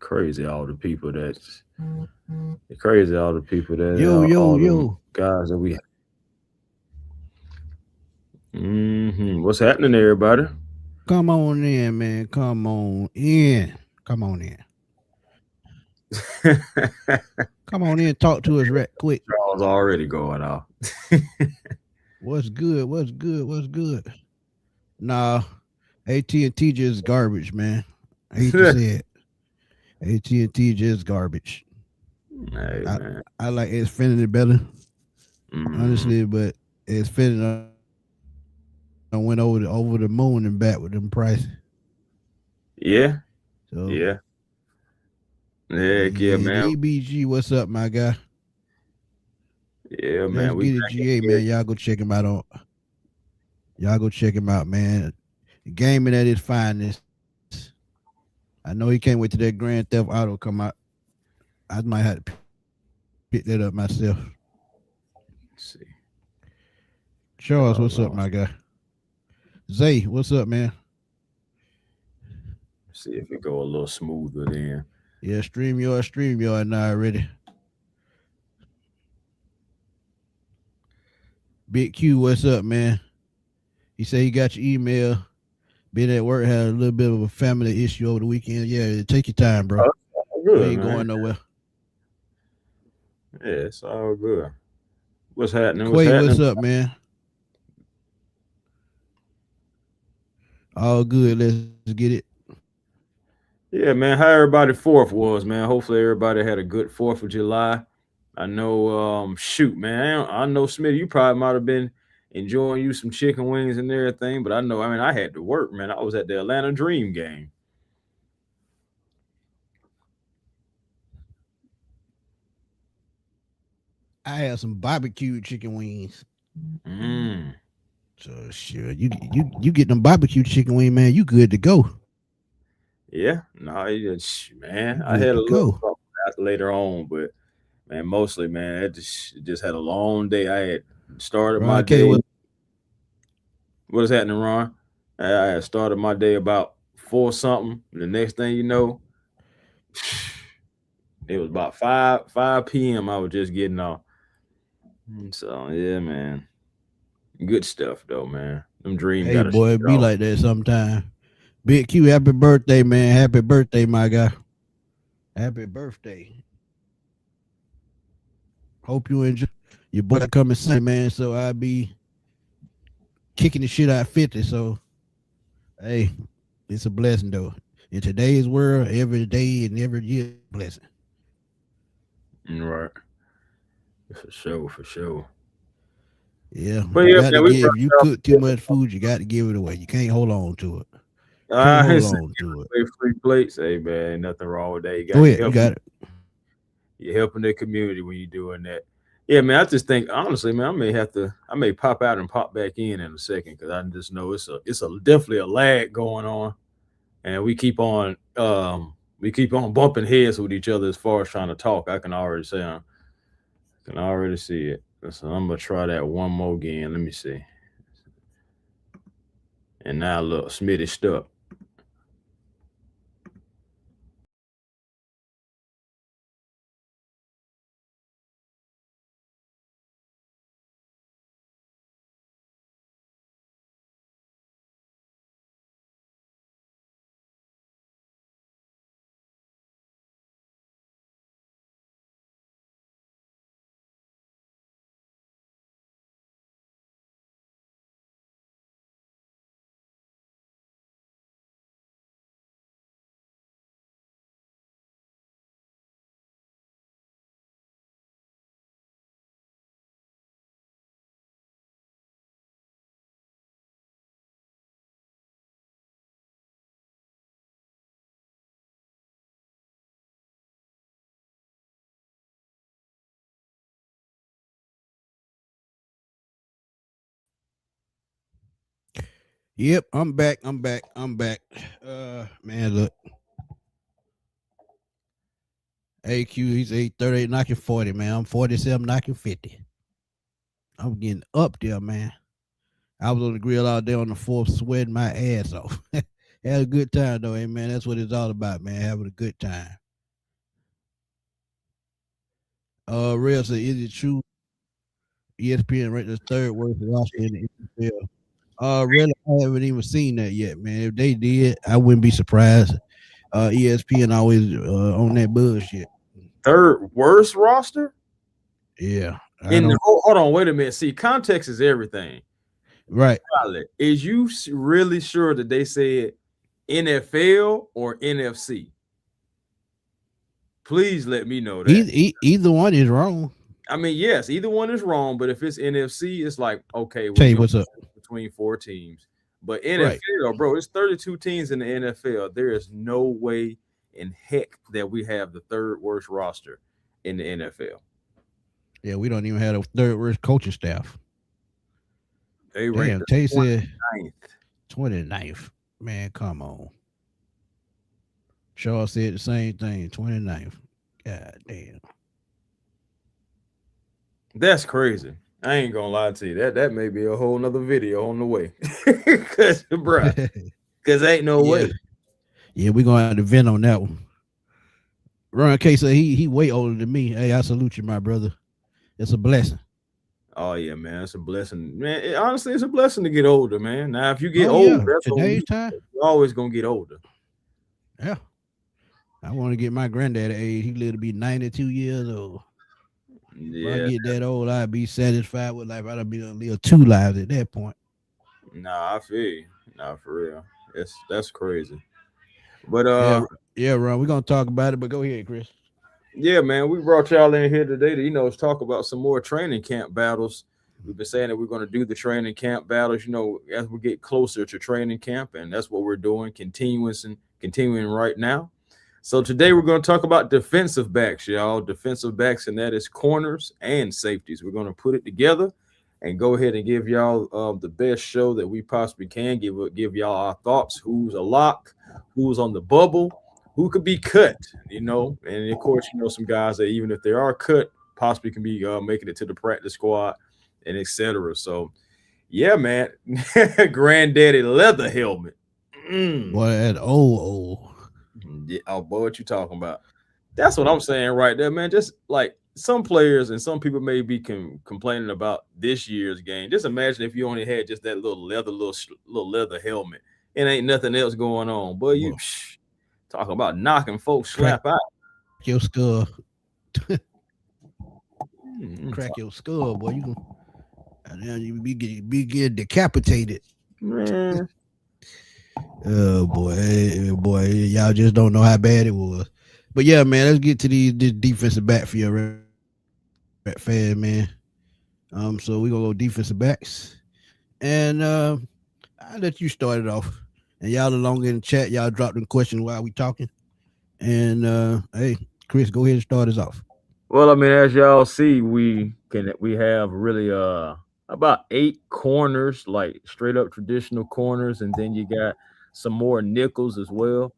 crazy all the people that's crazy all the people that Yo, yo, all them yo. guys that we. What's happening, everybody? Come on in, man. Come on in. Come on in. Come on in. Talk to us right quick. Charles already going off. What's good? What's good? What's good? Nah, AT&T just garbage, man. I hate to say it. AT&T just garbage. Hey I man. I like Xfinity better, Mm, honestly, but Xfinity I went over the moon and back with them prices. yeah, So yeah, heck yeah, yeah, man. the EBG, what's up, my guy? Yeah, Let's man. We get it, back in GA, here. man. Y'all go check him out, man. Gaming at his finest. I know he can't wait till that Grand Theft Auto come out. I might have to pick that up myself. Let's see. Charles, what's up, my Charles guy? on. Zay, what's up, man? See if it go a little smoother then. Yeah, stream yard now already. Big Q, what's up, man? He said he got your email. Been at work, had a little bit of a family issue over the weekend. Yeah, take your time, bro. Oh, it's all We good, ain't man. going nowhere. Yeah, it's all good. What's happening? What's Quay, happening? what's up, man? All good. Let's get it. Yeah, man. How everybody fourth was, man. Hopefully everybody had a good Fourth of July. I know, shoot, man. I know, Smitty, you probably might have been enjoying you some chicken wings and everything, but I know, I mean, I had to work, man. I was at the Atlanta Dream game. I had some barbecue chicken wings. Mm. So sure, you get them barbecue chicken wing, man. You good to go. Yeah, no, man, You I good had to a little go. something later on, but man, mostly, man, it just had a long day. I had started my Ron K, day. what? What is happening, Ron? I had started my day about four something. And the next thing you know, it was about five p.m. I was just getting off. So yeah, man, good stuff though, man. Them dream Hey got to boy, shake it be off. like that sometime. Big Q, happy birthday, man. Happy birthday, my guy. Happy birthday. Hope you enjoy. Your boy coming Sunday, man. So I'll be kicking the shit out 50. So hey, it's a blessing though. In today's world, every day and every year is a blessing. Right, for sure, for sure. Yeah, But you yeah, got to man, we give. brushed If you off. cook too much food, you got to give it away. You can't hold on to it. Can't I hold said, on to it. free plates. Hey man, ain't nothing wrong with that. You Go got you ahead, you helping got it. you're helping the community when you're doing that. Yeah, man. I just think honestly, man, I may pop out and pop back in a second because I just know it's a definitely a lag going on, and we keep on bumping heads with each other as far as trying to talk. I can already say I can already see it. So I'm gonna try that one more again. Let me see. And now look, Smitty stuck. Yep, I'm back. I'm back. Man, look, AQ, he's 838 knocking 40, man. I'm 47 knocking 50. I'm getting up there, man. I was on the grill all day on the fourth, sweating my ass off. Had a good time though, hey man. That's what it's all about, man. Having a good time. Real, so is it true ESPN ranked the third worst roster in the NFL? Really, I haven't even seen that yet, man. If they did, I wouldn't be surprised. ESPN always on that bullshit. Third worst roster? Yeah, I In the don't. hold on, wait a minute. See, context is everything. Right. Pilot, is you really sure that they said NFL or NFC? Please let me know that. Either one is wrong. I mean, yes, either one is wrong, but if it's NFC, it's like, okay, well, Tell you you gonna what's up. choose between four teams. But Right. NFL, bro, it's 32 teams in the NFL. There is no way in heck that we have the third worst roster in the NFL. Yeah, we don't even have a third worst coaching staff. They ranked Damn, the Tay said 29th. 29th. Man, come on. Shaw said the same thing. 29th. God damn. That's crazy. I ain't gonna lie to you. That may be a whole nother video on the way. Cause bruh, cause ain't no Yeah. way. Yeah, we're gonna have to vent on that one. Ron K said he way older than me. Hey, I salute you, my brother. It's a blessing. Oh yeah, man, it's a blessing, man. Honestly, it's a blessing to get older, man. Now, if you get Oh old, yeah. that's on Today's you. time. You're always gonna get older. Yeah. I want to get my granddad age. He lived to be 92 years old. If I Yeah, get that old, I'd be satisfied with life. I'd be able to live two lives at that point. nah, I feel you. Nah, for real. That's crazy. But Yeah, yeah, Ron. We're gonna talk about it, but go ahead, Chris. yeah, man, we brought y'all in here today to talk about some more training camp battles. We've been saying that we're going to do the training camp battles, as we get closer to training camp, and that's what we're doing, continuing right now. So today we're going to talk about defensive backs, y'all. Defensive backs, and that is corners and safeties. We're going to put it together and go ahead and give y'all the best show that we possibly can. Give y'all our thoughts. Who's a lock? Who's on the bubble? Who could be cut? And of course, some guys that even if they are cut, possibly can be making it to the practice squad and etc. So, yeah, man, granddaddy leather helmet. Mm. Boy, that old. Yeah, oh boy, what you talking about? That's what I'm saying right there, man. Just like some players and some people may be complaining about this year's game. Just imagine if you only had just that little leather helmet and ain't nothing else going on. Boy, you Boy, talking about knocking folks crack slap out. your skull. Mm, Crack your skull, boy. You can. And then you be getting decapitated. man, Oh boy, y'all just don't know how bad it was. But yeah, man, let's get to this defensive backfield Rat fan, man. So we gonna go defensive backs, and I'll let you start it off. And y'all along in the chat, y'all drop them questions while we talking. And hey, Chris, go ahead and start us off. well, I mean, as y'all see, we have really about 8 corners, like straight up traditional corners, and then you got some more nickels as well.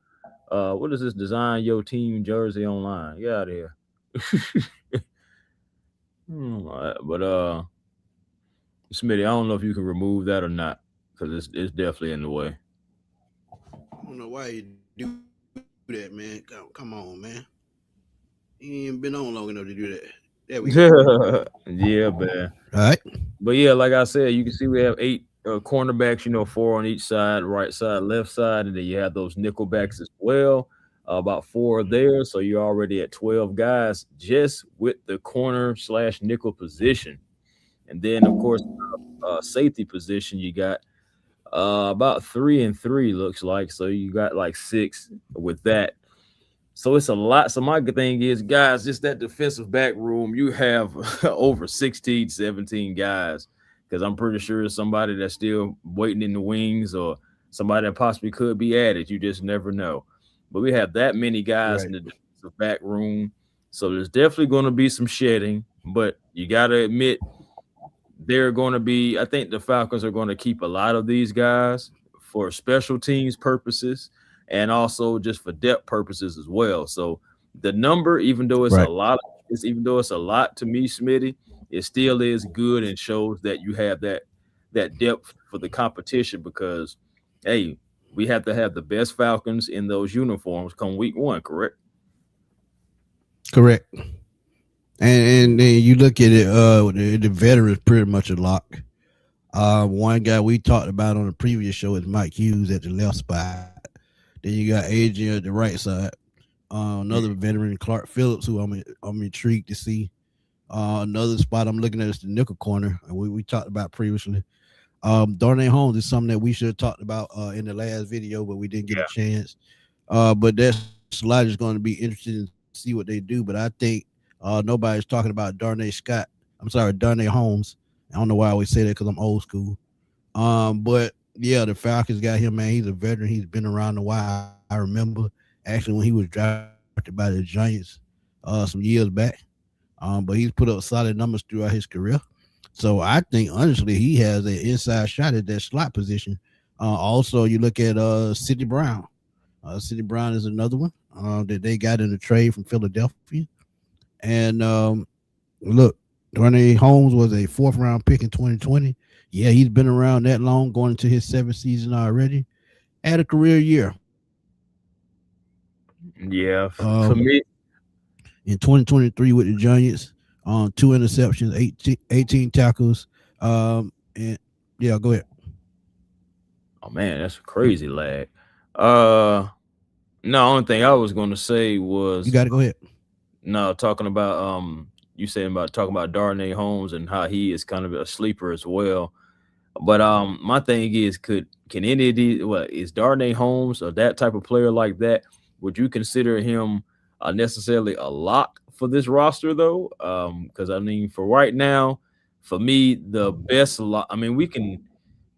What is this design your team jersey online? Get out of here. But Smitty, I don't know if you can remove that or not because it's definitely in the way. I don't know why you do that, man. Come on, man. You ain't been on long enough to do that. There we go. Yeah, man. All right. But yeah, like I said, you can see we have 8 cornerbacks, 4 on each side, right side, left side, and then you have those nickel backs as well. About 4 there, so you're already at 12 guys just with the corner slash nickel position. And then, of course, safety position, you got about 3 and 3 looks like. So you got like 6 with that. So it's a lot. So my thing is, guys, just that defensive back room, you have over 16, 17 guys. Because I'm pretty sure it's somebody that's still waiting in the wings or somebody that possibly could be added. You just never know. But we have that many guys in Right. the defensive back room. So there's definitely going to be some shedding. But you got to admit, they're going to be, I think the Falcons are going to keep a lot of these guys for special teams purposes and also just for depth purposes as well. So the number, even though it's a Right. lot, even though it's a lot to me, Smitty, it still is good and shows that you have that depth for the competition because hey, we have to have the best Falcons in those uniforms come week 1, correct? Correct. And then you look at it, the veterans pretty much a lock. One guy we talked about on the previous show is Mike Hughes at the left spot. Then you got AJ at the right side. Another veteran, Clark Phillips, who I'm intrigued to see. Another spot I'm looking at is the nickel corner, and we talked about previously. Darnay Holmes is something that we should have talked about in the last video, but we didn't get a chance. But that slide is going to be interesting to see what they do. But I think nobody's talking about Darnay Scott. I'm sorry, Darnay Holmes. I don't know why I always say that because I'm old school. But yeah, the Falcons got him, man. He's a veteran. He's been around a while. I remember actually when he was drafted by the Giants some years back. But he's put up solid numbers throughout his career. So I think honestly he has an inside shot at that slot position. Also, you look at Sidney Brown. Sidney Brown is another one that they got in a trade from Philadelphia. And look, Darnay Holmes was a fourth round pick in 2020. Yeah, he's been around that long, going into his seventh season already. Had a career year. Yeah, for me, In 2023 with the Giants, two interceptions, 18 tackles. And yeah, go ahead. oh man, that's a crazy lag. Uh, no, only thing I was going to say You was got to go ahead. no talking about you saying about talking about Darnay Holmes and how he is kind of a sleeper as well. But my thing is, can any of these? What is Darnay Holmes or that type of player like that? Would you consider him necessarily a lock for this roster though? Because I mean, for right now, for me, the best lock. I mean, we can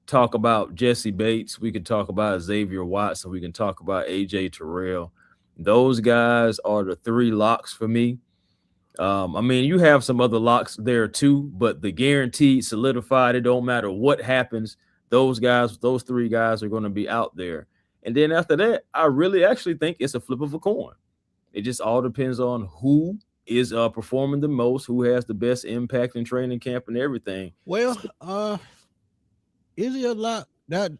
talk about Jesse Bates, we can talk about Xavier Watson, we can talk about AJ Terrell. Those guys are the three locks for me. I mean, you have some other locks there too, but the guaranteed solidified, it don't matter what happens. Those guys, those three guys are going to be out there. And then after that, I really actually think it's a flip of a coin. It just all depends on who is performing the most, who has the best impact in training camp and everything. Well, is he a lot? That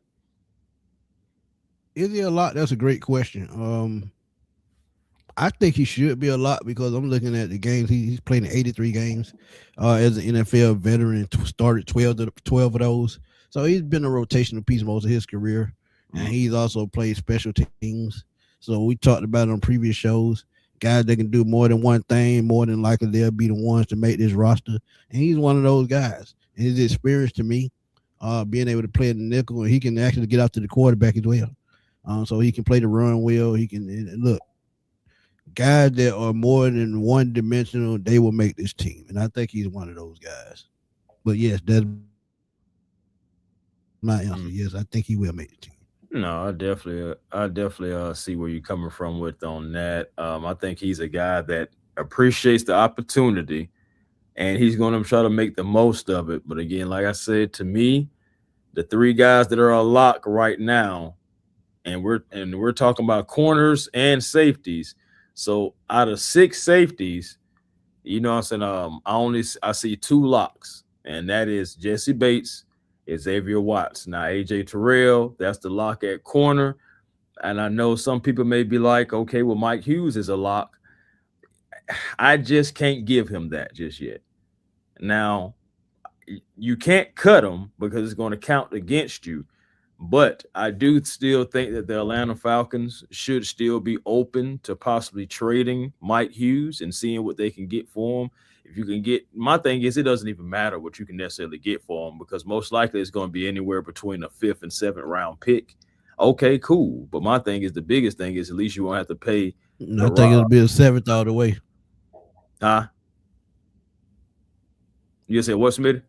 is he a lot? That's a great question. I think he should be a lot because I'm looking at the games. He's played in 83 games as an NFL veteran. Started 12 of those, so he's been a rotational piece most of his career, and he's also played special teams. So we talked about it on previous shows. Guys that can do more than one thing, more than likely they'll be the ones to make this roster, and he's one of those guys. And his experience to me, being able to play in the nickel, and he can actually get out to the quarterback as well. So he can play the run well. He can look guys that are more than one dimensional. They will make this team, and I think he's one of those guys. But yes, that's my answer. Yes, I think he will make the team. No, I definitely see where you're coming from with on that. I think he's a guy that appreciates the opportunity and he's going to try to make the most of it. But again, like I said, to me, the three guys that are a lock right now, and we're talking about corners and safeties. So out of six safeties, what I'm saying, I see two locks, and that is Jesse Bates, Xavier Watts. Now AJ Terrell, that's the lock at corner. And I know some people may be like, okay, well, Mike Hughes is a lock. I just can't give him that just yet. Now, you can't cut him because it's going to count against you. But I do still think that the Atlanta Falcons should still be open to possibly trading Mike Hughes and seeing what they can get for him. If you can get, my thing is, it doesn't even matter what you can necessarily get for him because most likely it's going to be anywhere between a fifth and seventh round pick. Okay, cool. But my thing is, the biggest thing is at least you won't have to pay I the think Rob. it'll be a seventh all the way. Huh? You said what, Smitty?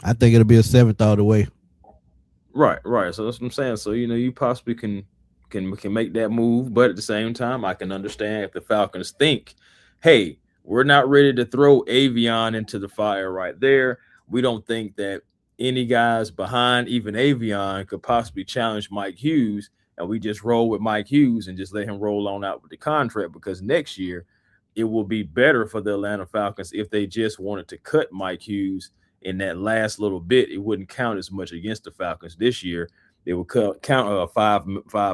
I think it'll be a seventh all the way. Right, right. So that's what I'm saying. So you possibly can make that move, but at the same time, I can understand if the Falcons think, hey, we're not ready to throw Avion into the fire right there. We don't think that any guys behind even Avion could possibly challenge Mike Hughes, and we just roll with Mike Hughes and just let him roll on out with the contract because next year it will be better for the Atlanta Falcons if they just wanted to cut Mike Hughes in that last little bit. It wouldn't count as much against the Falcons this year. They would count five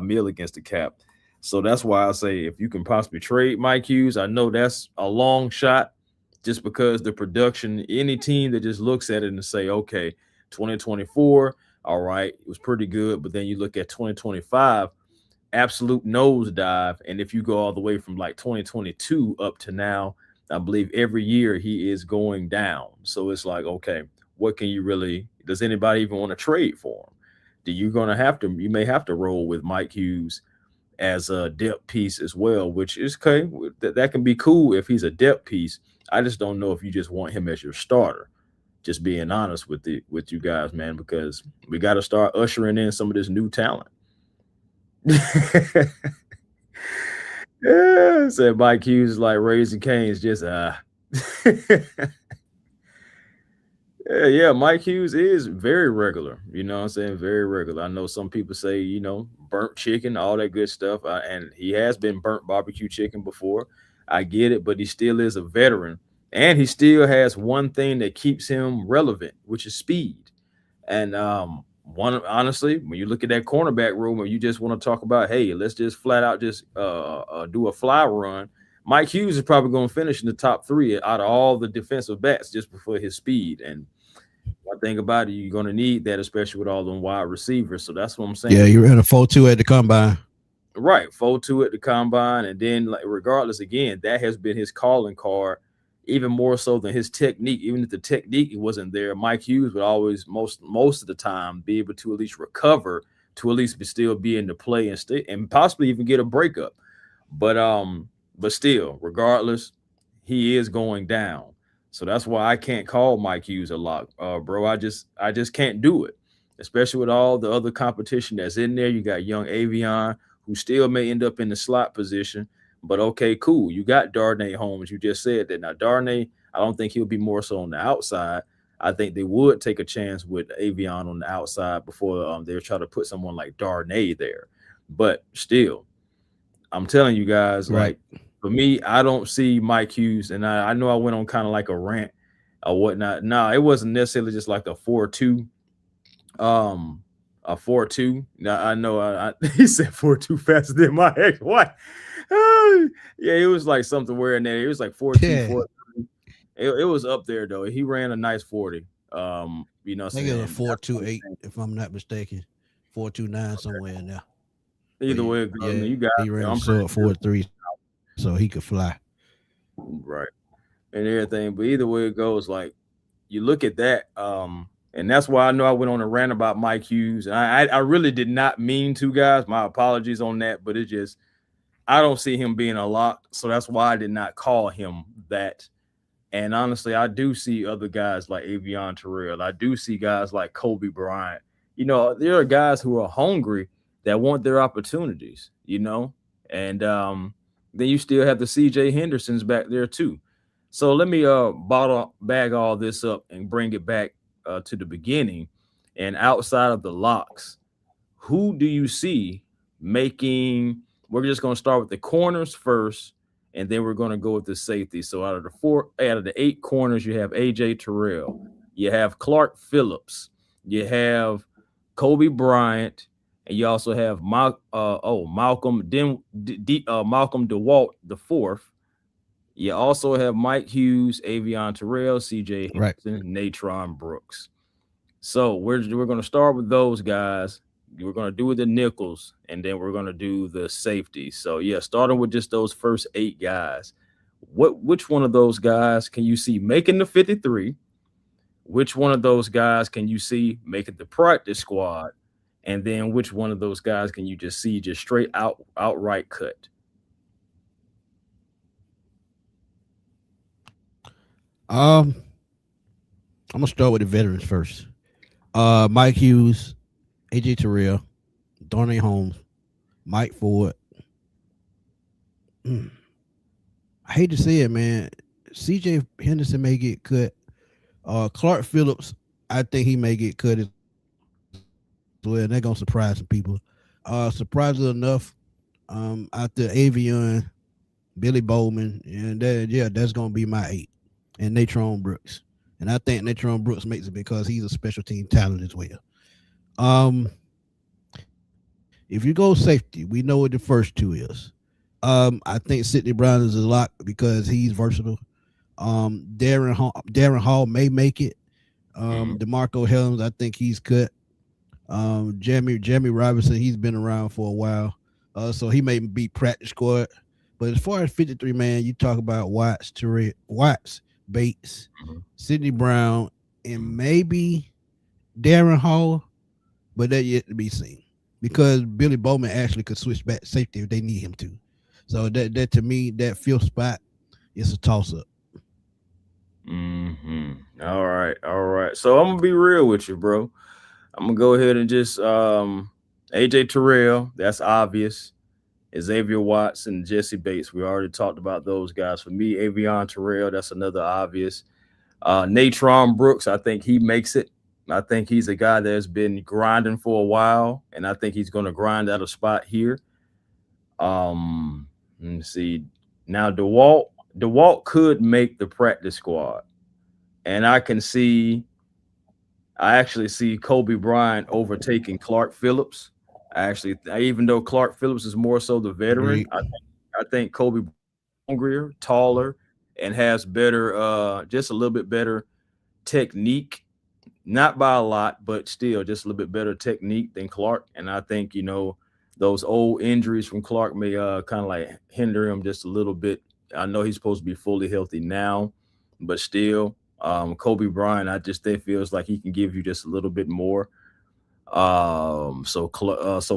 mil against the cap. So that's why I say if you can possibly trade Mike Hughes, I know that's a long shot, just because the production, any team that just looks at it and say, okay, 2024, all right, it was pretty good. But then you look at 2025, absolute nosedive. And if you go all the way from like 2022 up to now, I believe every year he is going down. So it's like, okay, what can you really, does anybody even want to trade for him? Do you gonna have to, you may have to roll with Mike Hughes as a depth piece as well, which is okay. That can be cool if he's a depth piece. I just don't know if you just want him as your starter. Just being honest with you guys, man, because we got to start ushering in some of this new talent. Yeah, said Mike Hughes is like raising canes, just yeah, Mike Hughes is very regular. You know what I'm saying? Very regular. I know some people say, burnt chicken, all that good stuff. And he has been burnt barbecue chicken before. I get it, but he still is a veteran. And he still has one thing that keeps him relevant, which is speed. And one honestly, when you look at that cornerback room, or you just want to talk about, hey, let's just flat out just do a fly run. Mike Hughes is probably going to finish in the top three out of all the defensive backs just before his speed. And one thing about it, you're going to need that, especially with all them wide receivers. So that's what I'm Yeah, saying. you ran a 4.2 at the combine. Right, 4-2 at the combine, and then like regardless, again, that has been his calling card, even more so than his technique. Even if the technique wasn't there, Mike Hughes would always most of the time be able to at least recover, to at least still be in the play and stay and possibly even get a breakup. But still, regardless, he is going down. So that's why I can't call Mike Hughes a lock, bro. I just can't do it, especially with all the other competition that's in there. You got young Avion, who still may end up in the slot position. But okay, cool. You got Darnay Holmes. You just said that. Now, Darnay, I don't think he'll be more so on the outside. I think they would take a chance with Avion on the outside before they're trying to put someone like Darnay there. But still, I'm telling you guys, Right. like for me, I don't see Mike Hughes, and I know I went on kind of like a rant or whatnot. No, it wasn't necessarily just like a 4-2. A 4-2. Now I know he said 4-2 faster than my ex. What? Yeah, it was like something where in there. It was like 4-2, Yeah, 4-3. It was up there though. He ran a nice 40. I think it was a 4.28 if I'm not mistaken. 4.29 somewhere in there. But Either way it goes, I yeah, mean, you got he ran a I'm sub pretty sure 4.3, so he could fly. right and everything. But either way it goes, like you look at that, and that's why I know I went on a rant about Mike Hughes. And I really did not mean to, guys. My apologies on that, but it just I don't see him being a lock, so that's why I did not call him that. And honestly, I do see other guys like Avion Terrell. I do see guys like Kobe Bryant. There are guys who are hungry that want their opportunities, and then you still have the CJ Hendersons back there too. So let me bottle bag all this up and bring it back to the beginning. And outside of the locks, who do you see making? We're just going to start with the corners first, and then we're going to go with the safety. So out of the eight corners, you have AJ Terrell, you have Clark Phillips, you have Kobe Bryant, and you also have Malcolm DeWalt the fourth. You also have Mike Hughes, Avion Terrell, CJ Right. Henderson, Natron Brooks. So we're going to start with those guys. We're going to do the nickels, and then we're going to do the safety. So yeah, starting with just those first eight guys. Which one of those guys can you see making the 53? Which one of those guys can you see making the practice squad? And then which one of those guys can you just see just straight outright cut? Um, I'm gonna start with the veterans first. Mike Hughes, AJ Terrell, Darnay Holmes, Mike Ford. Mm, I hate to say it, man. CJ Henderson may get cut. Clark Phillips, I think he may get cut as well. And they're gonna surprise some people. Surprisingly enough, after Avion, Billy Bowman, and that's gonna be my eight. And Natron Brooks. And I think Natron Brooks makes it because he's a special team talent as well. Um, if you go safety, we know what the first two is. I think Sidney Brown is a lock because he's versatile. Darren Hall may make it. Mhm. DeMarco Helms, I think he's cut. Jeremy Robinson, he's been around for a while, so he may be practice squad. But as far as 53 man, you talk about Watts, Bates, Mhm. Sidney Brown, and Mhm. maybe Darren Hall, but that yet to be seen because Billy Bowman actually could switch back safety if they need him to. So that to me, that fifth spot is a toss up. All right, all right. So I'm gonna be real with you, bro. I'm gonna go ahead and just AJ Terrell. That's obvious. Xavier Watts and Jesse Bates. We already talked about those guys. For me, Avion Terrell. That's another obvious. Natron Brooks. I think he makes it. I think he's a guy that's been grinding for a while, and I think he's going to grind out a spot here. Let me see. Now DeWalt could make the practice squad, and I actually see Kobe Bryant overtaking Clark Phillips. Even though Clark Phillips is more so the veteran, Agreed. I think Kobe hungrier, taller, and has better, just a little bit better technique. Not by a lot, but still just a little bit better technique than Clark. And I think those old injuries from Clark may kind of like hinder him just a little bit. I know he's supposed to be fully healthy now, but still, Kobe Bryant, I just think feels like he can give you just a little bit more. So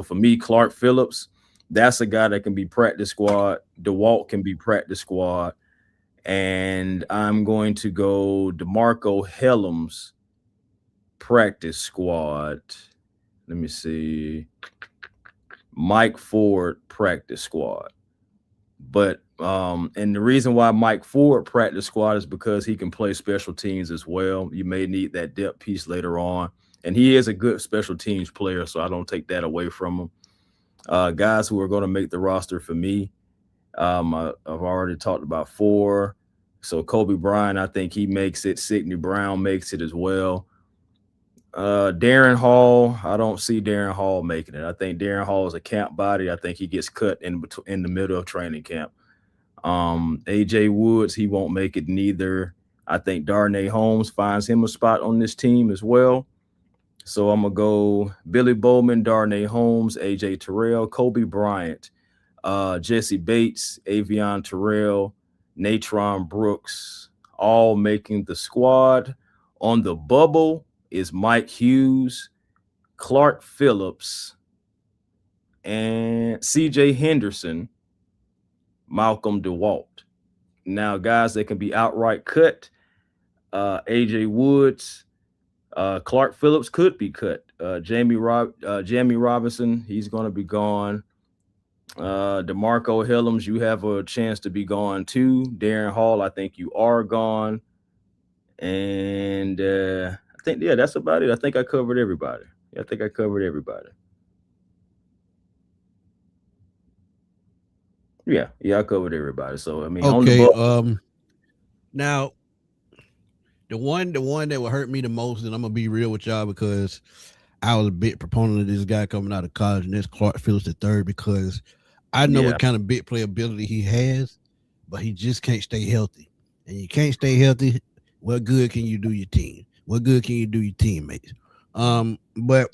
for me, Clark Phillips, that's a guy that can be practice squad. DeWalt can be practice squad, and I'm going to go DeMarco Helms practice squad. Let me see. Mike Ford practice squad. But and the reason why Mike Ford practice squad is because he can play special teams as well. You may need that depth piece later on. And he is a good special teams player, so I don't take that away from him. Guys who are going to make the roster for me, I've already talked about four. So Kobe Bryant, I think he makes it. Sidney Brown makes it as well. Darren Hall, I don't see Darren Hall making it. I think Darren Hall is a camp body. I think he gets cut in the middle of training camp. AJ Woods, he won't make it neither. I think Darnay Holmes finds him a spot on this team as well. So I'm gonna go Billy Bowman, Darnay Holmes, AJ Terrell, Kobe Bryant, Jesse Bates, Avion Terrell, Natron Brooks, all making the squad. On the bubble is Mike Hughes, Clark Phillips, and CJ Henderson, Malcolm DeWalt. Now, guys that can be outright cut, AJ Woods, Clark Phillips could be cut. Jamie Robinson, he's going to be gone. DeMarco Helms, you have a chance to be gone too. Darren Hall, I think you are gone. And I think, yeah, that's about it. I think I covered everybody. Yeah, I think I covered everybody. Yeah, I covered everybody. So I mean, on the Okay. bubble, Now the one that would hurt me the most, and I'm gonna be real with y'all because I was a big proponent of this guy coming out of college, and that's Clark Phillips the third because I know yeah. what kind of big playability he has, but he just can't stay healthy. And you can't stay healthy. What good can you do your team? What good can you do your teammates? But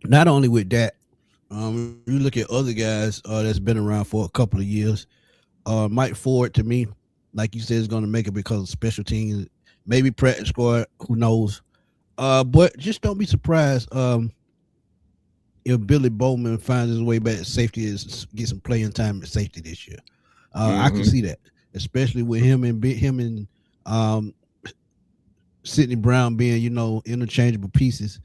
not only with that, you look at other guys that's been around for a couple of years. Mike Ford, to me, like you said, is going to make it because of special teams, maybe practice squad. Who knows? But just don't be surprised if Billy Bowman finds his way back to safety is get some playing time at safety this year. I can Hmm. see that, especially with him and um, Sidney Brown being interchangeable pieces.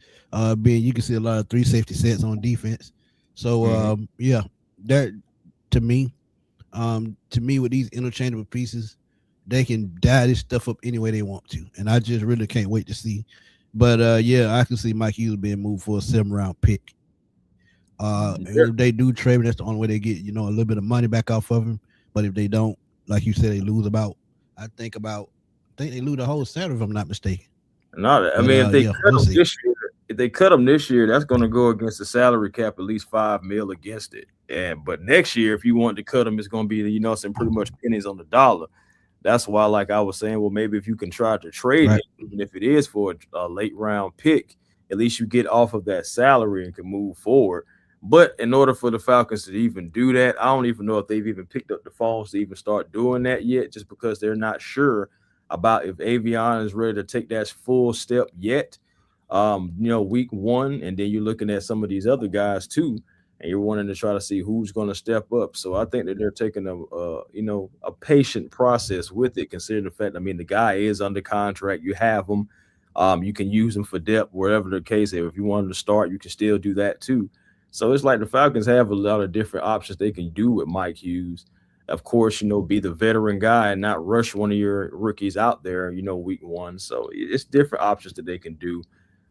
Being you can see a lot of three safety sets on defense. So Hmm. yeah, that to me with these interchangeable pieces, they can dye this stuff up any way they want to, and I just really can't wait to see. But yeah, I can see Mike Hughes being moved for a 7 round pick. And if they do trade him, that's the only way they get a little bit of money back off of him. But if they don't, like you said, they lose I think they lose the whole salary if I'm not mistaken. No, I But mean, if they yeah, cut we'll him see. this year, if they cut him this year, that's going to go against the salary cap at least 5 mil against it. And but next year, if you want to cut him, it's going to be some pretty much pennies on the dollar. That's why, like I was saying, well, maybe if you can try to trade him, Right. even if it is for a late round pick, at least you get off of that salary and can move forward. But in order for the Falcons to even do that, I don't even know if they've even picked up the phones to even start doing that yet, just because they're not sure about if Avion is ready to take that full step yet. Week one, and then you're looking at some of these other guys too, and you're wanting to try to see who's going to step up. So I think that they're taking a patient process with it, considering the fact. I mean, the guy is under contract. You have him. You can use him for depth, wherever the case is. If you want him to start, you can still do that too. So it's like the Falcons have a lot of different options they can do with Mike Hughes. Of course, be the veteran guy and not rush one of your rookies out there, week one. So it's different options that they can do.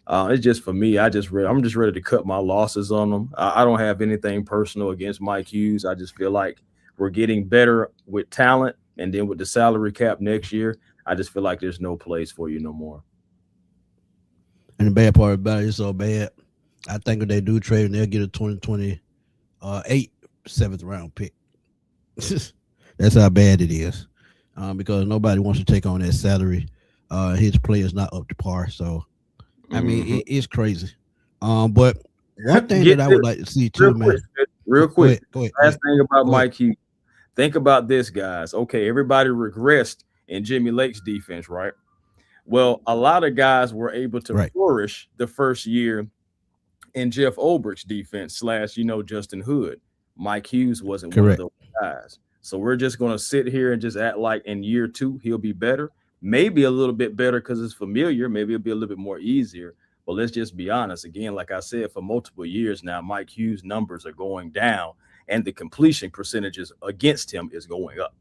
It's just for me. I'm just ready to cut my losses on them. I don't have anything personal against Mike Hughes. I just feel like we're getting better with talent, and then with the salary cap next year, I just feel like there's no place for you no more. And the bad part about it is so bad. I think if they do trade, they'll get a 2028 seventh round pick. That's how bad it is. Because nobody wants to take on that salary. His play is not up to par. So I mean, Hmm. it's crazy. But one thing Get that I this would like to see real too, quick, man. real Go quick. ahead, go ahead, go Last ahead, thing about go ahead. Mike Hughes. Think about this, guys. Okay, everybody regressed in Jimmy Lake's defense, right? Well, a lot of guys were able to Right, flourish the first year in Jeff Ulbricht's defense slash, Justin Hood. Mike Hughes wasn't one of correct. those guys. So we're just going to sit here and just act like in year two, he'll be better. Maybe a little bit better because it's familiar. Maybe it'll be a little bit more easier. But let's just be honest. Again, like I said, for multiple years now, Mike Hughes' numbers are going down and the completion percentages against him is going up.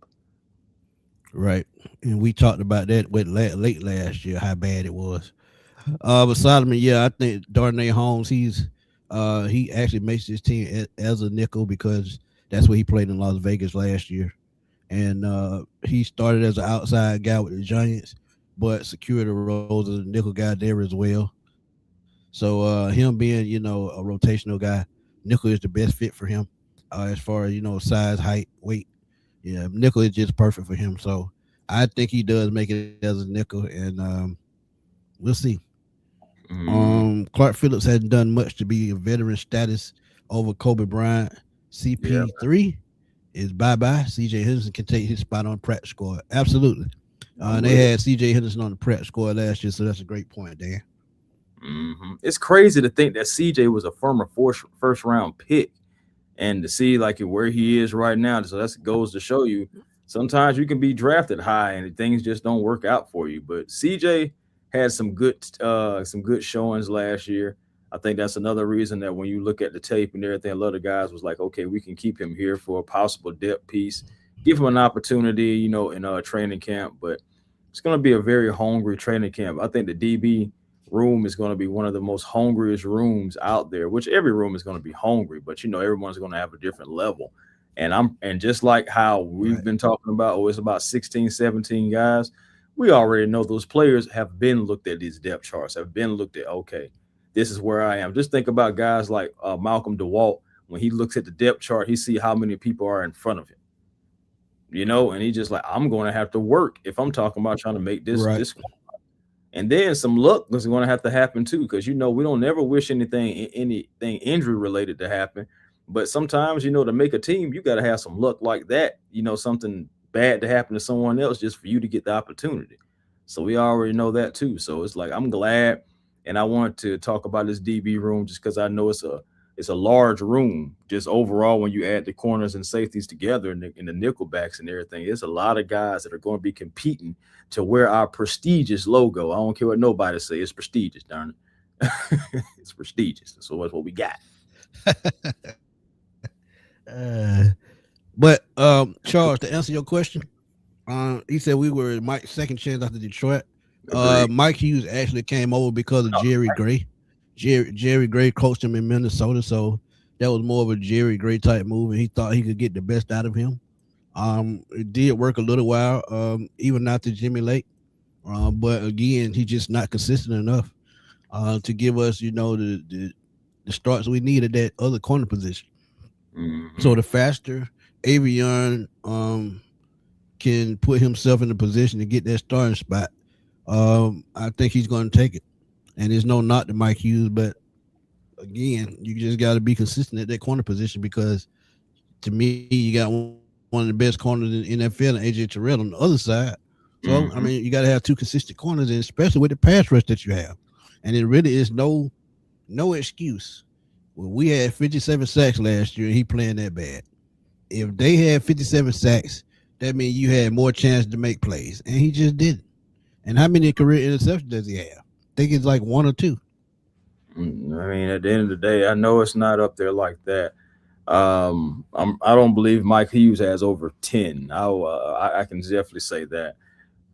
Right. And we talked about that with late last year, how bad it was. But Solomon, yeah, I think Darnay Holmes, he actually makes his team as a nickel because that's what he played in Las Vegas last year. And he started as an outside guy with the Giants, but secured the roles as a nickel guy there as well. So him being, a rotational guy, nickel is the best fit for him as far as, size, height, weight. Yeah, nickel is just perfect for him. So I think he does make it as a nickel, and we'll see. Mm, Clark Phillips hasn't done much to be a veteran status over Kobe Bryant. yeah. CP3 is bye bye. CJ Henderson can take his spot on practice squad. Absolutely. I'm They with it. had CJ Henderson on the practice squad last year, so that's a great point there. It's crazy to think that CJ was a former first round pick and to see like where he is right now. So that goes to show you sometimes you can be drafted high and things just don't work out for you. But CJ had some good showings last year. I think that's another reason that when you look at the tape and everything, a lot of guys was like, okay, we can keep him here for a possible depth piece, give him an opportunity, in a training camp. But it's going to be a very hungry training camp. I think the DB room is going to be one of the most hungriest rooms out there, which every room is going to be hungry, but everyone's going to have a different level. And just like how we've Right. been talking about, oh, it's about 16, 17 guys. We already know those players have been looked at these depth charts, have been looked at, okay, this is where I am. Just think about guys like Malcolm DeWalt. When he looks at the depth chart, he see how many people are in front of him, and he just like, I'm going to have to work if I'm talking about trying to make Right. this. And then some luck is going to have to happen too, because we don't never wish anything injury related to happen. But sometimes, to make a team, you got to have some luck like that. Something bad to happen to someone else just for you to get the opportunity. So we already know that too. So it's like I'm glad, and I want to talk about this DB room just because I know it's a large room. Just overall, when you add the corners and safeties together and the nickel backs and everything, there's a lot of guys that are going to be competing to wear our prestigious logo. I don't care what nobody say. It's prestigious, darn it. It's prestigious. So that's what we got. uh, but Charles, to answer your question, he said we were Mike's second chance after Detroit. Agreed. Mike Hughes actually came over because of Jerry Gray. Jerry Gray coached him in Minnesota, so that was more of a Jerry Gray type move, and he thought he could get the best out of him. It did work a little while, even after Jimmy Lake. But again, he's just not consistent enough to give us, the starts we need at that other corner position. Mm-hmm. So the faster Avion can put himself in a position to get that starting spot, I think he's going to take it. And there's no knock to Mike Hughes, but again, you just got to be consistent at that corner position because to me, you got one of the best corners in NFL and AJ Terrell on the other side. So, I mean, you got to have two consistent corners, and especially with the pass rush that you have. And it really is no excuse. Well, we had 57 sacks last year, and he playing that bad. If they had 57 sacks, that means you had more chance to make plays, and he just didn't. And how many career interceptions does he have? I think it's like one or two. I mean, at the end of the day, I know it's not up there like that. I don't believe Mike Hughes has over 10. I can definitely say that.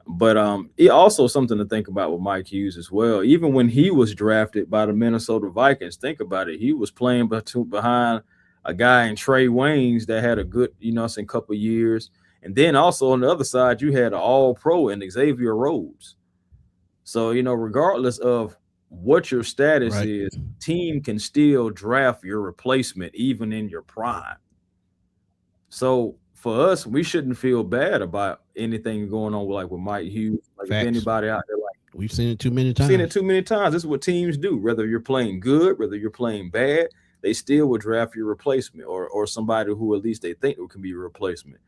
But it also something to think about with Mike Hughes as well. Even when he was drafted by the Minnesota Vikings, think about it. He was playing behind a guy in Trey Waynes that had a good, some couple years. And then also on the other side, you had an all pro and Xavier Rhodes. So, regardless of what your status Right. is, team can still draft your replacement even in your prime. So for us, we shouldn't feel bad about anything going on with Mike Hughes. Like if Facts. anybody out there We've seen it too many seen it times. too many times. This is what teams do. Whether you're playing good, whether you're playing bad, they still will draft your replacement or somebody who at least they think can be a replacement.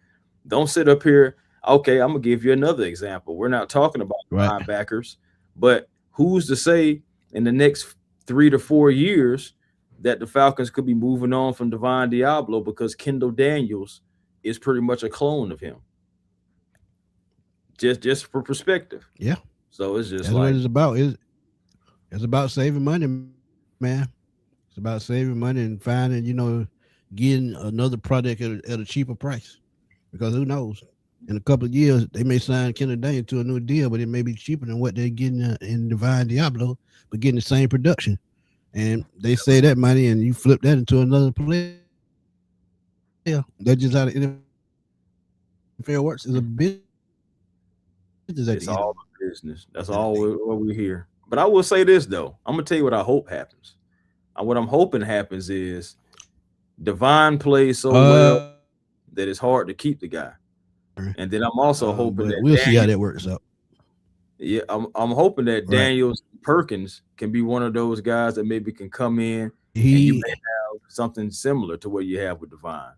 Don't sit up here. Okay, I'm gonna give you another example. We're not talking about Right. linebackers, but who's to say in the next 3 to 4 years that the Falcons could be moving on from Devon Diablo because Kendall Daniels is pretty much a clone of him. Just for perspective. Yeah. So it's just That's what like it's about. It's about saving money, man. It's about saving money and finding, getting another product at a cheaper price. Because who knows? In a couple of years, they may sign Kendall Daniel to a new deal, but it may be cheaper than what they're getting in Divine Diablo, but getting the same production. And they say that money, and you flip that into another player. That's just how the NFL works. It's a business at the end of the day. it's all the business. That's all what we hear. But I will say this though. I'm gonna tell you what I hope happens. What I'm hoping happens is Divine plays so well that it's hard to keep the guy. And then I'm also hoping But that we'll see how Daniel, that works out. yeah, I'm hoping that Right. Daniels Perkins can be one of those guys that maybe can come in and you may He have something similar to what you have with Divine.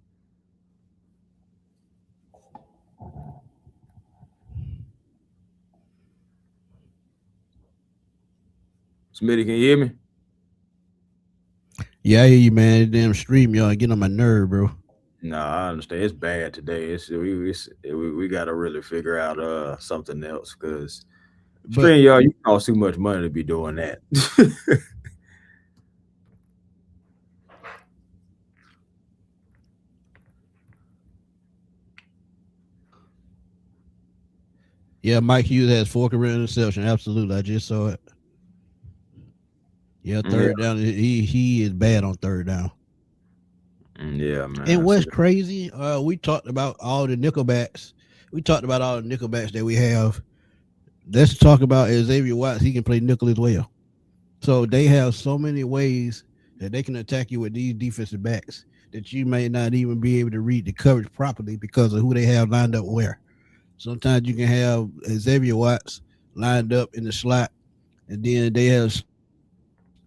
Smitty, can you hear me? Yeah, I hear you, man. That damn stream, y'all getting on my nerve, bro. No, I understand. It's bad today. We got to really figure out something else because But stream y'all, you cost too much money to be doing that. yeah, Mike Hughes has four career interception. Absolutely, I just saw it. Yeah, Yeah, third down. He is bad on third down. yeah, man. And I see what's that. crazy? We talked about all the nickelbacks. We talked about all the nickelbacks that we have. Let's talk about Xavier Watts. He can play nickel as well. So they have so many ways that they can attack you with these defensive backs that you may not even be able to read the coverage properly because of who they have lined up where. Sometimes you can have Xavier Watts lined up in the slot, and then they have,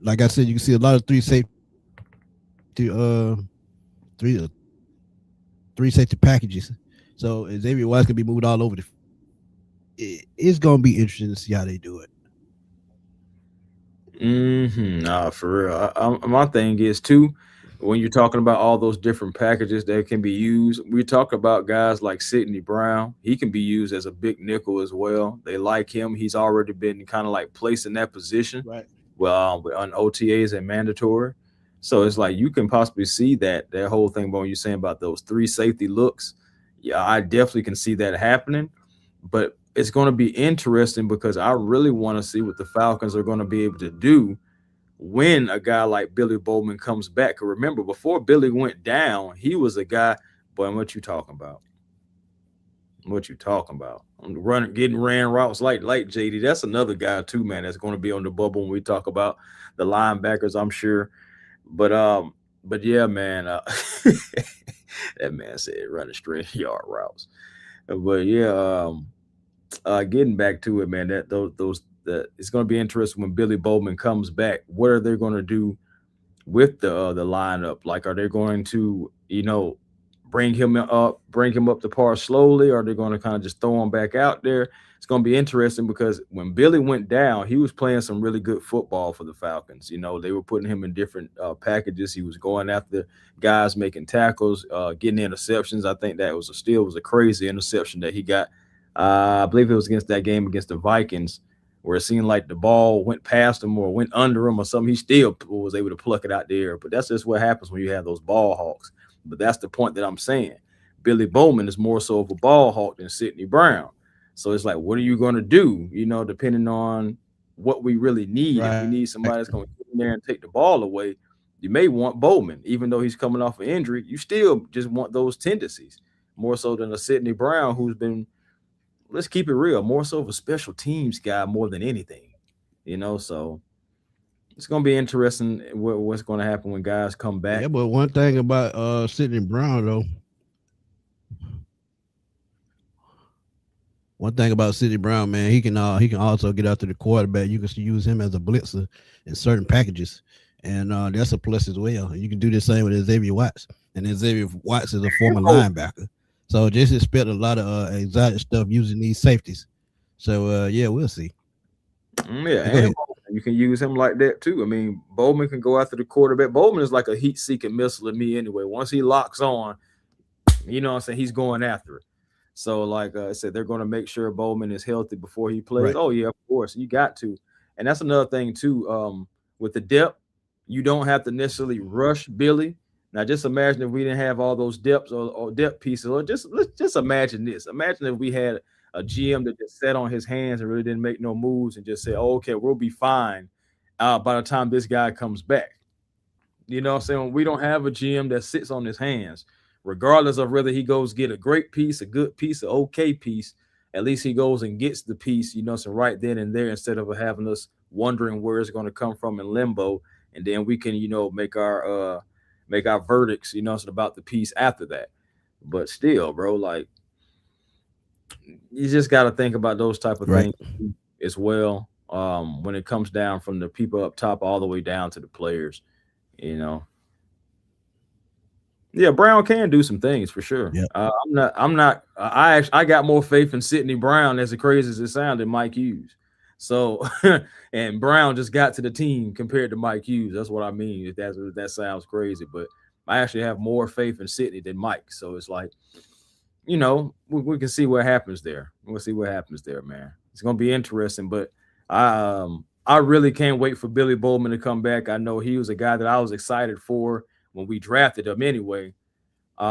like I said, you can see a lot of three three safety packages. So Xavier Watts can be moved all over the. It's gonna be interesting to see how they do it. Nah, for real. My thing is too, when you're talking about all those different packages that can be used, we talk about guys like Sidney Brown. He can be used as a big nickel as well. They like him. He's already been kind of like placed in that position. Right. Well, on OTAs and mandatory. So it's like you can possibly see that whole thing about when you're saying about those three safety looks. Yeah, I definitely can see that happening. But it's going to be interesting because I really want to see what the Falcons are going to be able to do when a guy like Billy Bowman comes back. 'Cause remember, before Billy went down, he was a guy. Boy, what you talking about? What you talking about? Running, getting ran routes like JD. That's another guy too, man. That's going to be on the bubble when we talk about the linebackers. I'm sure, but yeah, man. That man said running straight yard routes. But yeah, getting back to it, man, that those that it's going to be interesting when Billy Bowman comes back. What are they going to do with the lineup? Like, are they going to bring him up the par slowly? Or are they going to kind of just throw him back out there? It's going to be interesting because when Billy went down, he was playing some really good football for the Falcons. They were putting him in different packages. He was going after guys, making tackles, getting interceptions. I think that was a crazy interception that he got. I believe it was against that game against the Vikings, where it seemed like the ball went past him or went under him or something. He still was able to pluck it out there. But that's just what happens when you have those ball hawks. But that's the point that I'm saying. Billy Bowman is more so of a ball hawk than Sidney Brown. So it's like, what are you going to do? Depending on what we really need. If we Right. need somebody that's going to get in there and take the ball away, you may want Bowman, even though he's coming off an injury. You still just want those tendencies more so than a Sidney Brown, who's been, let's keep it real, more so of a special teams guy more than anything. So it's going to be interesting what's going to happen when guys come back. Yeah, but one thing about Sidney Brown though, one thing about Sidney Brown, man, he can also get after the quarterback. You can use him as a blitzer in certain packages, and that's a plus as well. You can do the same with Xavier Watts, and Xavier Watts is a former linebacker, so just expect a lot of exotic stuff using these safeties. So yeah, we'll see. Yeah, Go and ahead. Bowman, you can use him like that too. I mean, Bowman can go after the quarterback. Bowman is like a heat-seeking missile to me anyway. Once he locks on, what I'm saying, he's going after it. So, like I said, they're going to make sure Bowman is healthy before he plays. Right. Oh yeah, of course, you got to, and that's another thing too. With the depth, you don't have to necessarily rush Billy. Now, just imagine if we didn't have all those depths or depth pieces, or let's just imagine this. Imagine if we had a GM that just sat on his hands and really didn't make no moves and just said, oh, "Okay, we'll be fine." By the time this guy comes back, what I'm saying? We don't have a GM that sits on his hands, regardless of whether he goes get a great piece, a good piece, an okay piece. At least he goes and gets the piece, so right then and there, instead of having us wondering where it's going to come from in limbo, and then we can, make our verdicts, so about the piece after that. But still, bro, like you just got to think about those type of Right. things as well. When it comes down from the people up top all the way down to the players, you know. Yeah, Brown can do some things for sure. Yeah. I'm not. I'm not. I got more faith in Sidney Brown, as crazy as it sounded, Mike Hughes. So, and Brown just got to the team compared to Mike Hughes. That's what I mean. If that sounds crazy, but I actually have more faith in Sidney than Mike. So it's like, we can see what happens there. We'll see what happens there, man. It's gonna be interesting, but I really can't wait for Billy Bowman to come back. I know he was a guy that I was excited for when we drafted him anyway.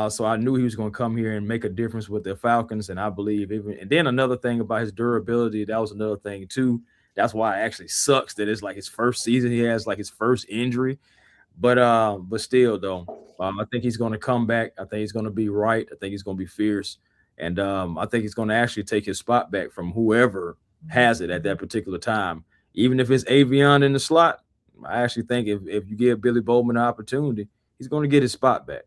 So I knew he was going to come here and make a difference with the Falcons, and I believe even. And then another thing about his durability, that was another thing too. That's why it actually sucks that it's like his first season. He has like his first injury, but still though, I think he's going to come back. I think he's going to be right. I think he's going to be fierce, and I think he's going to actually take his spot back from whoever has it at that particular time. Even if it's Avion in the slot, I actually think if you give Billy Bowman an opportunity, he's going to get his spot back.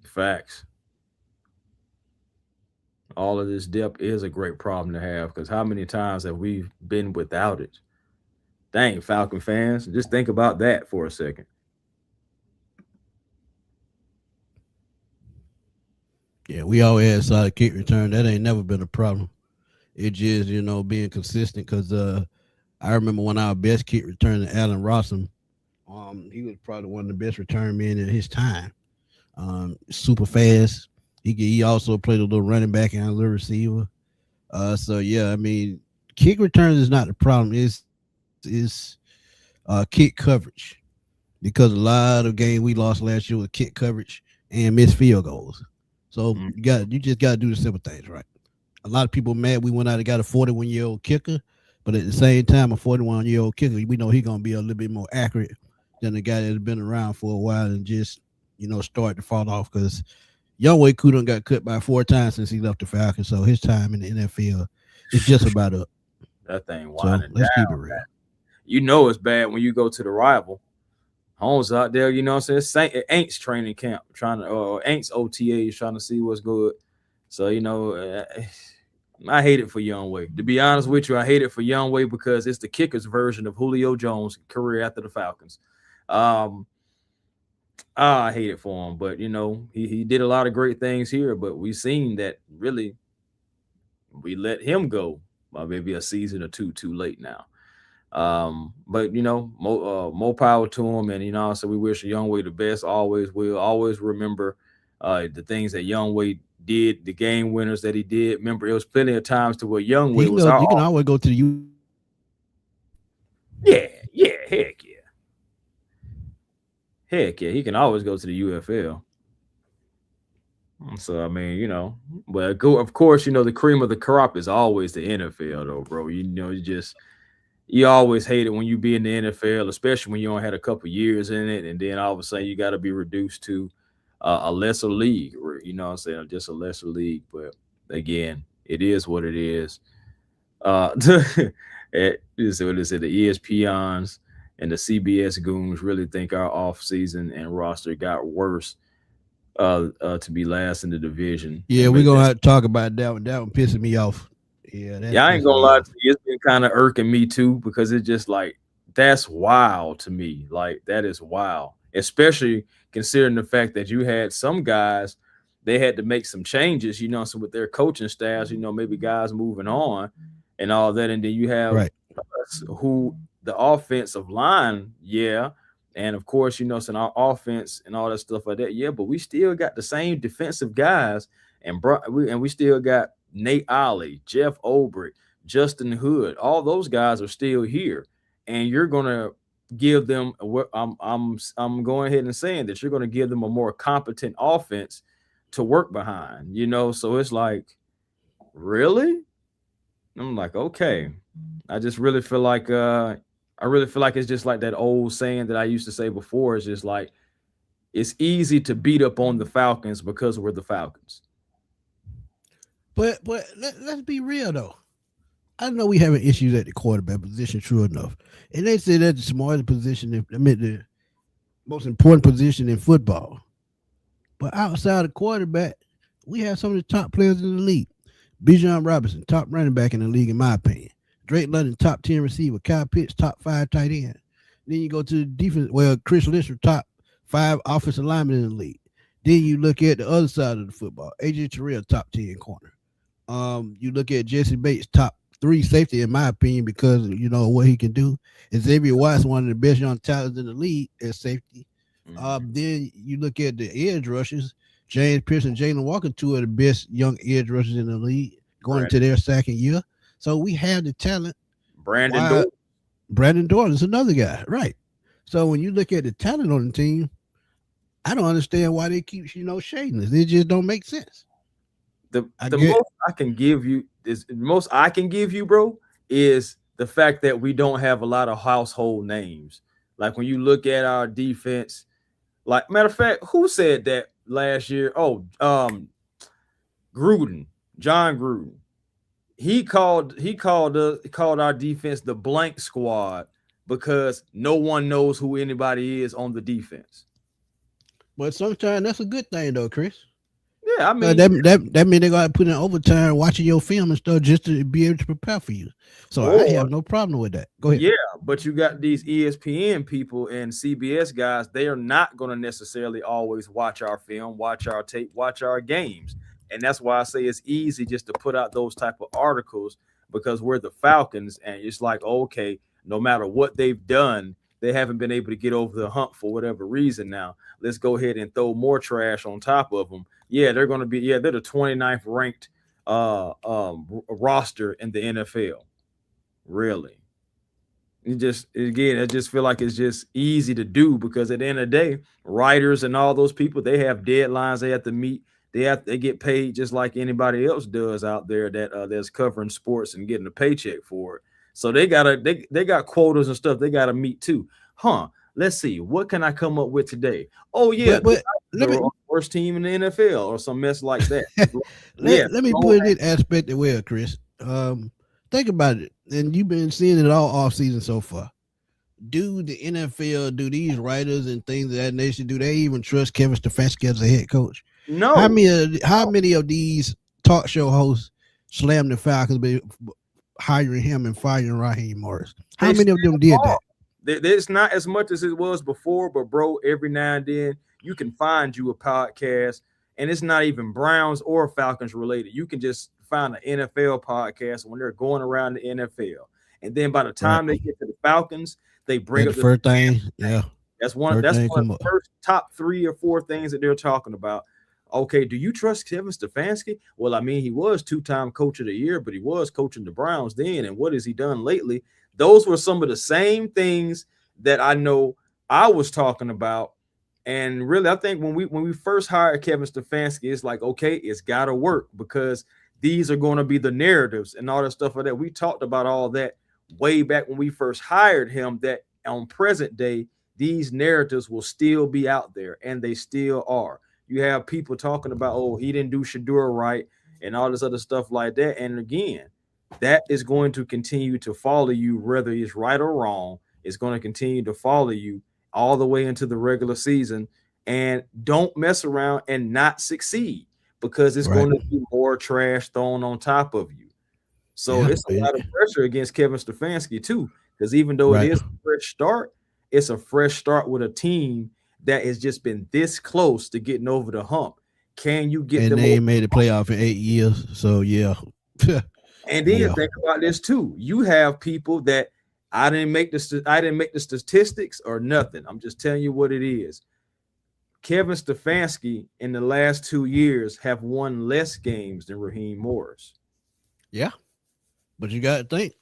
Facts. All of this depth is a great problem to have because how many times have we been without it? Dang, Falcon fans, just think about that for a second. Yeah, we always had solid kick return. That ain't never been a problem. It just being consistent because I remember when our best kick returner, Allen Rossum, he was probably one of the best return men in his time. Super fast. He also played a little running back and a little receiver. So yeah, I mean, kick returns is not the problem. Is kick coverage because a lot of games we lost last year with kick coverage and missed field goals. So Mm. you just got to do the simple things right. A lot of people mad we went out and got a 41-year-old kicker, but at the same time, a 41-year-old kicker, we know he's gonna be a little bit more accurate than the guy that's been around for a while and just start to fall off because Young Way Kudon got cut by 4 times since he left the Falcons, so his time in the NFL is just about up. That thing So winding let's keep it down. real. You know it's bad when you go to the rival. Holmes out there, you know what I'm saying? Aints training camp, trying to, Aints OTAs trying to see what's good. So, I hate it for Young Way. To be honest with you, I hate it for Young Way because it's the kicker's version of Julio Jones' career after the Falcons. Um, I hate it for him, but he did a lot of great things here, but we've seen that really we let him go maybe a season or two too late now. But more power to him, and so we wish Young Way the best. Always will. Always remember the things that Young Way did, the game winners that he did. Remember, it was plenty of times to where Young He Way can was go. our You can always go to the U. yeah, yeah, heck yeah. He can always go to the UFL. So I mean, but go of course, the cream of the crop is always the NFL though, bro. You always hate it when you be in the NFL, especially when you only had a couple years in it, and then all of a sudden you got to be reduced to a lesser league, or, what I'm saying, just a lesser league. But again, it is what it is. What is it? The ESPNs and the CBS goons really think our offseason and roster got worse to be last in the division. Yeah, And we're really, gonna have to talk about that one. That one pissing me off. Yeah, that's yeah, I ain't pissing gonna me lie to off. you. It's been kind of irking me too because it's just like that's wild to me. Like that is wild, especially considering the fact that you had some guys they had to make some changes. So with their coaching staffs, maybe guys moving on and all that, and then you have Right. us who the offensive line, yeah, and of course, so our offense and all that stuff like that, yeah, but we still got the same defensive guys, and we still got Nate Ollie, Jeff Ulbrich, Justin Hood, all those guys are still here, and you're gonna give them. I'm going ahead and saying that you're gonna give them a more competent offense to work behind. So it's like, really? I'm like, okay. I just really feel like I really feel like it's just like that old saying that I used to say before. It's just like it's easy to beat up on the Falcons because we're the Falcons. But let's be real though. I know we having issues at the quarterback position, true enough. And they say that's the smartest position, the most important position in football. But outside of quarterback, we have some of the top players in the league. Bijan Robinson, top running back in the league, in my opinion. Drake London, top 10 receiver. Kyle Pitts, top 5 tight end. Then you go to the defense. Well, Chris Lister, top 5 offensive linemen in the league. Then you look at the other side of the football. AJ Terrell, top 10 corner. You look at Jesse Bates, top 3 safety, in my opinion, because what he can do. Xavier Watts, one of the best young talents in the league at safety. Then you look at the edge rushers. James Pierce and Jalen Walker, 2 of the best young edge rushers in the league, going into their second year. So we have the talent. Brandon Dorn is another guy, right? So when you look at the talent on the team, I don't understand why they keep shading us. It just don't make sense. The most I can give you is the most I can give you, bro, is the fact that we don't have a lot of household names. Like when you look at our defense, like matter of fact, who said that last year? Oh, Gruden, John Gruden. He called our defense the blank squad because no one knows who anybody is on the defense. But sometimes that's a good thing, though, Chris. Yeah, I mean that mean they got to put in overtime watching your film and stuff just to be able to prepare for you. So I have no problem with that. Go ahead. Yeah, but you got these ESPN people and CBS guys. They are not going to necessarily always watch our film, watch our tape, watch our games, and that's why I say it's easy just to put out those type of articles because we're the Falcons, and it's like okay, no matter what they've done, they haven't been able to get over the hump for whatever reason. Now let's go ahead and throw more trash on top of them. Yeah, they're going to be. Yeah, they're the 29th ranked roster in the NFL. Really. I just feel like it's just easy to do because at the end of the day, writers and all those people, they have deadlines they have to meet. They get paid just like anybody else does out there that's covering sports and getting a paycheck for it. So they got quotas and stuff they gotta meet too. Huh. Let's see, what can I come up with today? Oh yeah, But the but Falcons let me are the worst team in the NFL or some mess like that. Yeah, let me go put it in aspect as well, Chris. Think about it, and you've been seeing it all off season so far. Do the NFL, do these writers and things of that nation, do they even trust Kevin Stefanski as a head coach? no, How many of these talk show hosts slam the Falcons by hiring him and firing Raheem Morris? How they many of them did that? It's not as much as it was before, but bro, every now and then you can find you a podcast, and it's not even Browns or Falcons related. You can just find an NFL podcast when they're going around the NFL, and then by the Right. time they get to the Falcons, they bring That the up the first thing, thing. yeah, That's one. first That's thing one of come the up. first top 3 or 4 things that they're talking about. Okay, do you trust Kevin Stefanski? Well, I mean, he was 2-time coach of the year, but he was coaching the Browns then. And what has he done lately? Those were some of the same things that I know I was talking about. And really, I think when we first hired Kevin Stefanski, it's like, okay, it's got to work because these are going to be the narratives and all that stuff like that. We talked about all that way back when we first hired him. That on present day, these narratives will still be out there, and they still are. You have people talking about, oh, he didn't do Shadura right, and all this other stuff like that. And again, that is going to continue to follow you, whether it's right or wrong. It's going to continue to follow you all the way into the regular season. And don't mess around and not succeed because it's Right. going to be more trash thrown on top of you. So Yeah. it's a lot of pressure against Kevin Stefanski too, because even though it Right. is a fresh start, it's a fresh start with a team that has just been this close to getting over the hump. Can you get And them they over? ain't made the playoff in 8 years. So yeah. And then Yeah. think about this too. You have people that I didn't make the statistics or nothing. I'm just telling you what it is. Kevin Stefanski in the last 2 years have won less games than Raheem Morris. Yeah. But you got to think.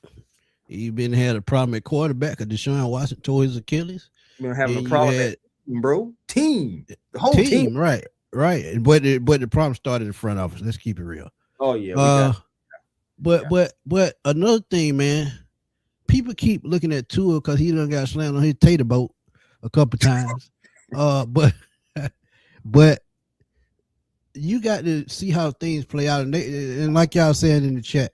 He been had a problem at quarterback because Deshaun Watson tore his Achilles. Been having a Then you problem had at bro. Team. The whole team. team, right, right. But the problem started in the front office. Let's keep it real. Oh yeah, we Uh, got but another thing, man. People keep looking at Tua because he done got slammed on his tater boat a couple times. But but you got to see how things play out, and like y'all said in the chat,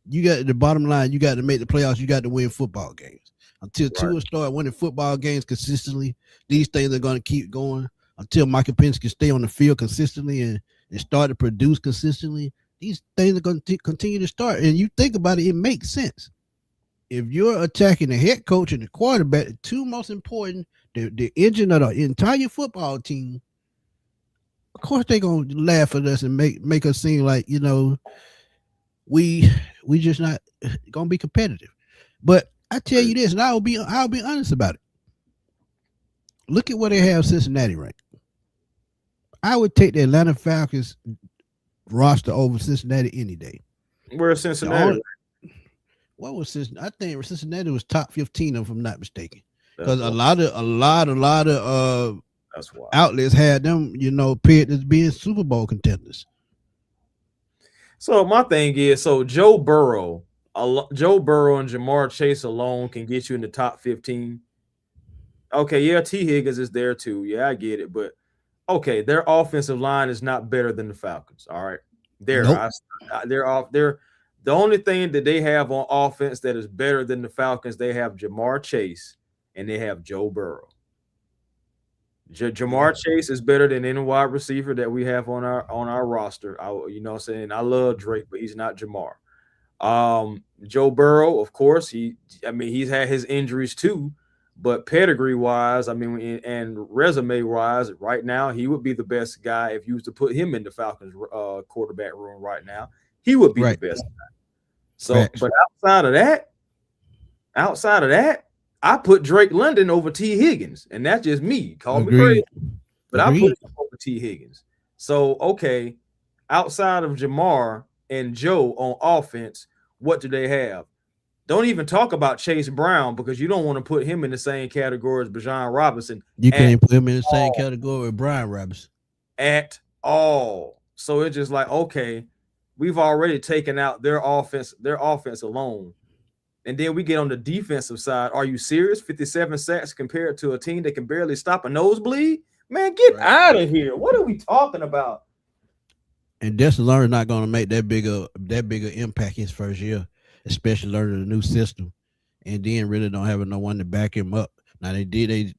you got the bottom line. You got to make the playoffs. You got to win football games. Until right. Tua start winning football games consistently, these things are going to keep going. Until Michael Penix can stay on the field consistently and start to produce consistently, these things are going to continue to start. And you think about it, it makes sense. If you're attacking the head coach and the quarterback, the two most important, the engine of the entire football team, of course they're gonna laugh at us and make us seem like we just not gonna be competitive. But I tell you this, and I'll be honest about it. Look at where they have Cincinnati ranked. I would take the Atlanta Falcons roster over Cincinnati any day. Where's Cincinnati? What was Cincinnati? I think Cincinnati was top 15, if I'm not mistaken. That's Because a wild. lot of That's wild. outlets had them, pegged as being Super Bowl contenders. So my thing is, so Joe Burrow and Jamar Chase alone can get you in the top 15. Okay, yeah, T. Higgins is there too. Yeah, I get it, but okay, their offensive line is not better than the Falcons. All right, Nope. they're off. They're the only thing that they have on offense that is better than the Falcons. They have Jamar Chase and they have Joe Burrow. Yeah. Jamar Chase is better than any wide receiver that we have on our roster. What I'm saying, I love Drake, but he's not Jamar. Joe Burrow, of course, I mean, he's had his injuries too, but pedigree wise, I mean, and resume wise, right now, he would be the best guy if you was to put him in the Falcons quarterback room right now. He would be the Right. best. So, Facts. but outside of that, I put Drake London over T. Higgins, and that's just me. Call me crazy, Agreed. but I put Agreed. him over T. Higgins. So, okay, outside of Jamar and Joe on offense, what do they have? Don't even talk about Chase Brown because you don't want to put him in the same category as Bijan Robinson You at can't put him in the same all. category with Brian Robinson. At all. So it's just like, okay, we've already taken out their offense alone. And then we get on the defensive side. Are you serious? 57 sacks compared to a team that can barely stop a nosebleed? Man, get Right. out of here. What are we talking about? And Destin Learner's not going to make that bigger impact his first year, especially learning a new system, and then really don't have no one to back him up. Now they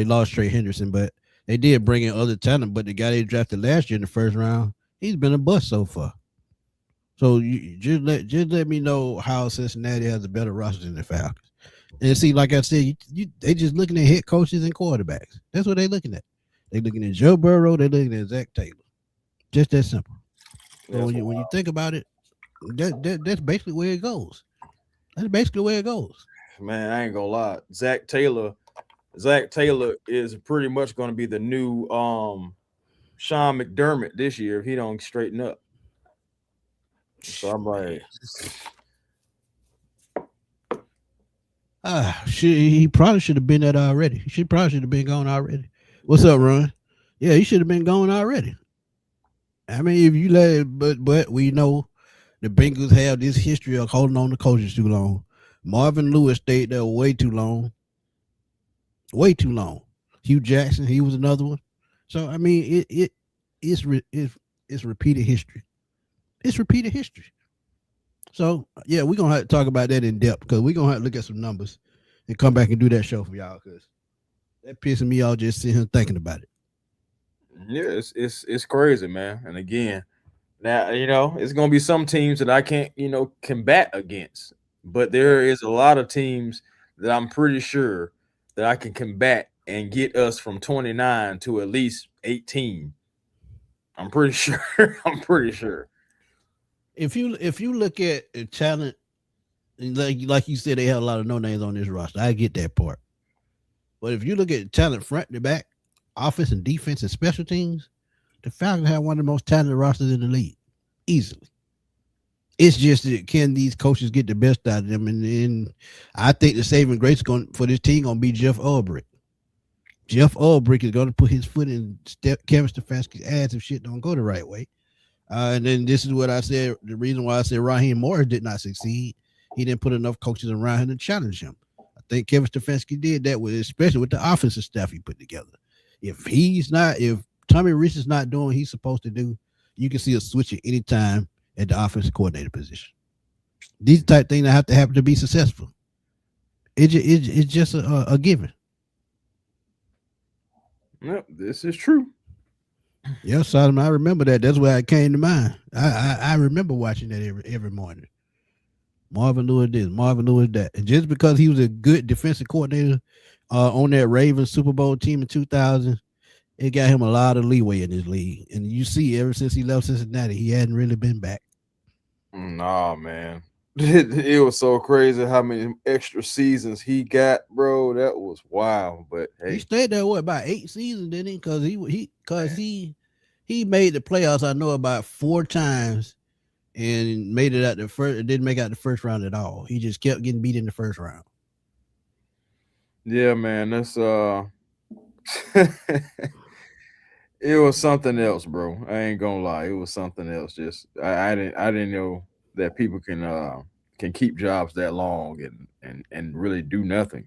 lost Trey Henderson, but they did bring in other talent. But the guy they drafted last year in the first round, he's been a bust so far. So you just let me know how Cincinnati has a better roster than the Falcons. And see, like I said, they just looking at head coaches and quarterbacks. That's what they looking at. They looking at Joe Burrow. They looking at Zach Taylor. Just that simple. So That's when you wild. think about it, that's basically where it goes. That's basically where it goes. Man, I ain't gonna lie. Zach Taylor is pretty much gonna be the new Sean McDermott this year if he don't straighten up. So I'm like, He probably should have been that already. He should have been gone already. What's up, Ron? Yeah, he should have been gone already. I mean, if you let, but we know the Bengals have this history of holding on to coaches too long. Marvin Lewis stayed there way too long, way too long. Hugh Jackson, he was another one. So I mean, it's repeated history. It's repeated history. So yeah, we're gonna have to talk about that in depth because we're gonna have to look at some numbers and come back and do that show for y'all because that pissing me off just sitting here thinking about it. yeah, it's crazy, man. And again, now it's gonna be some teams that I can't combat against, but there is a lot of teams that I'm pretty sure that I can combat and get us from 29 to at least 18. I'm pretty sure. I'm pretty sure. If you look at the talent, like you said, they have a lot of no names on this roster. I get that part, but if you look at the talent front to back, offense and defense and special teams, the Falcons have one of the most talented rosters in the league, easily. It's just that can these coaches get the best out of them? And I think the saving grace going for this team gonna be Jeff Ulbrich. Jeff Ulbrich is gonna put his foot in Kevin Stefanski's ass if shit don't go the right way. And then this is what I said. The reason why I said Raheem Morris did not succeed, he didn't put enough coaches around him to challenge him. I think Kevin Stefanski did that with, especially with the offensive staff he put together. If Tommy Reese is not doing what he's supposed to do, you can see a switch at any time at the offensive coordinator position. These type of things that have to happen to be successful. It's just a given. Yep, this is true. Yeah, Sodom, I remember that. That's why it came to mind. I remember watching that every morning. Marvin Lewis this, Marvin Lewis that. And just because he was a good defensive coordinator on that Ravens Super Bowl team in 2000, it got him a lot of leeway in this league. And you see, ever since he left Cincinnati, he hadn't really been back. Nah, man. It was so crazy how many extra seasons he got, bro. That was wild. But He hey, stayed there about 8 seasons, didn't he? Because he made the playoffs. I know about 4 times and made it out the first. It didn't make out the first round at all. He just kept getting beat in the first round. yeah, man, that's it was something else, bro. I ain't gonna lie, it was something else. Just I didn't know that people can keep jobs that long and really do nothing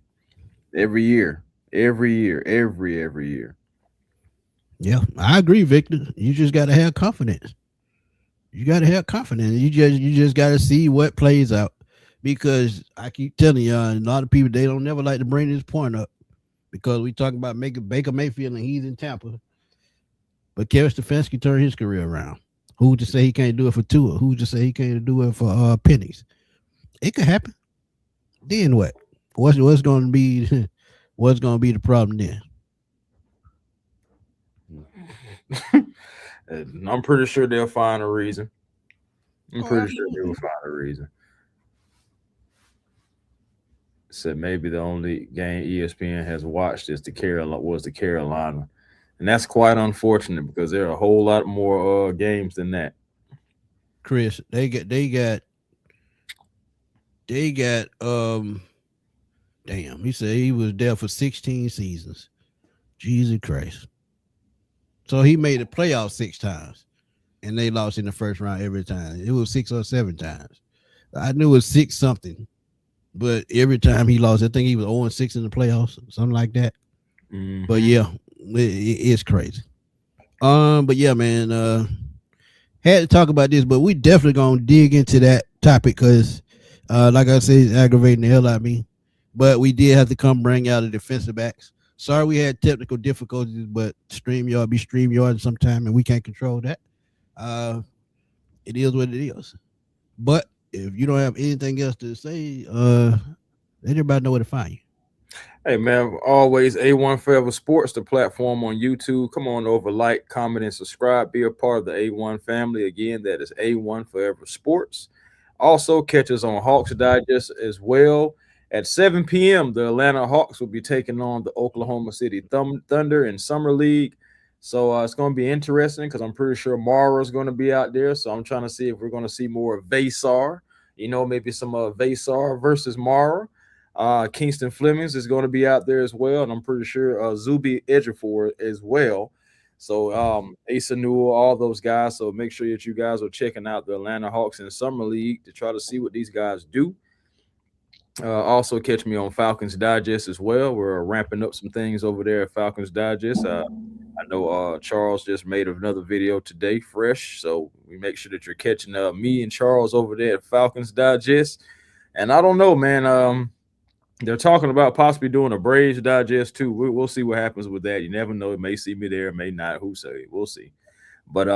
every year, every year. Yeah, I agree, Victor. You just got to have confidence. You got to have confidence. You just got to see what plays out because I keep telling y'all, a lot of people they don't never like to bring this point up because we talking about making Baker Mayfield and he's in Tampa, but Kevin Stefanski turned his career around. Who to say he can't do it for Tua? Who to say he can't do it for pennies? It could happen. Then what? What's going to be what's going to be the problem then? And I'm pretty sure they'll find a reason. I'm Oh, pretty sure they will absolutely. find a reason. Said maybe the only game ESPN has watched is the Carolina, and that's quite unfortunate because there are a whole lot more games than that. Chris, they got damn, he said he was there for 16 seasons. Jesus Christ. So he made the playoffs 6 times and they lost in the first round every time. It was 6 or 7 times. I knew it was six something. But every time he lost, I think he was 0-6 in the playoffs, something like that. But Mm-hmm. yeah, it's crazy. But yeah, man, had to talk about this, but we definitely gonna dig into that topic because, like I said, it's aggravating the hell out of me. But we did have to come bring out the defensive backs. Sorry, we had technical difficulties, but StreamYard be StreamYard sometime, and we can't control that. Uh, it is what it is. But if you don't have anything else to say, let everybody know where to find you. Hey man, always A1 Forever Sports, the platform on YouTube. Come on over, like, comment, and subscribe. Be a part of the A1 family. Again, that is A1 Forever Sports. Also, catch us on Hawks Digest as well. At 7 p.m., the Atlanta Hawks will be taking on the Oklahoma City Thunder in Summer League. So it's going to be interesting because I'm pretty sure Mara is going to be out there. So I'm trying to see if we're going to see more of Vasar. Maybe some Vasar versus Mara. Kingston Flemings is going to be out there as well, and I'm pretty sure Zuby Edgefor as well. So Asa Newell, all those guys. So make sure that you guys are checking out the Atlanta Hawks in Summer League to try to see what these guys do. Also, catch me on Falcons Digest as well. We're ramping up some things over there at Falcons Digest. I know Charles just made another video today, fresh. So we make sure that you're catching me and Charles over there at Falcons Digest. And I don't know, man. They're talking about possibly doing a Braves Digest too. We'll see what happens with that. You never know. It may see me there, it may not. Who say? We'll see. But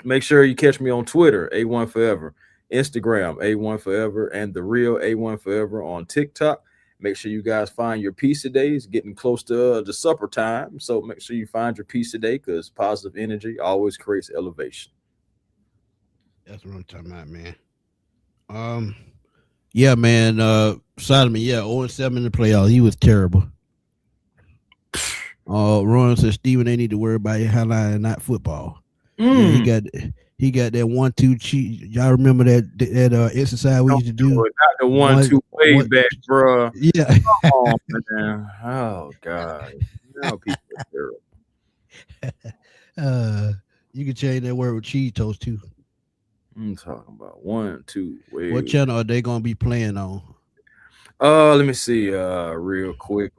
make sure you catch me on Twitter, A1 Forever, Instagram, A1 Forever, and the real A1 Forever on TikTok. Make sure you guys find your piece today. It's getting close to the supper time. So make sure you find your piece today because positive energy always creates elevation. That's what I'm talking about, man. Um, yeah, man. Solomon, yeah, 0-7 in the playoffs. He was terrible. Ron said Steven, they need to worry about your highlight and not football. Yeah, Mm. he got that 1-2 cheat. Y'all remember that exercise we Don't used to do do? it. Not the one, One two way one back, bruh. yeah. Oh man. Oh God. Now people are terrible. uh you can change that word with cheese toast too. I'm talking about one, two, What wait. channel are they gonna be playing on? Let me see. Real quick.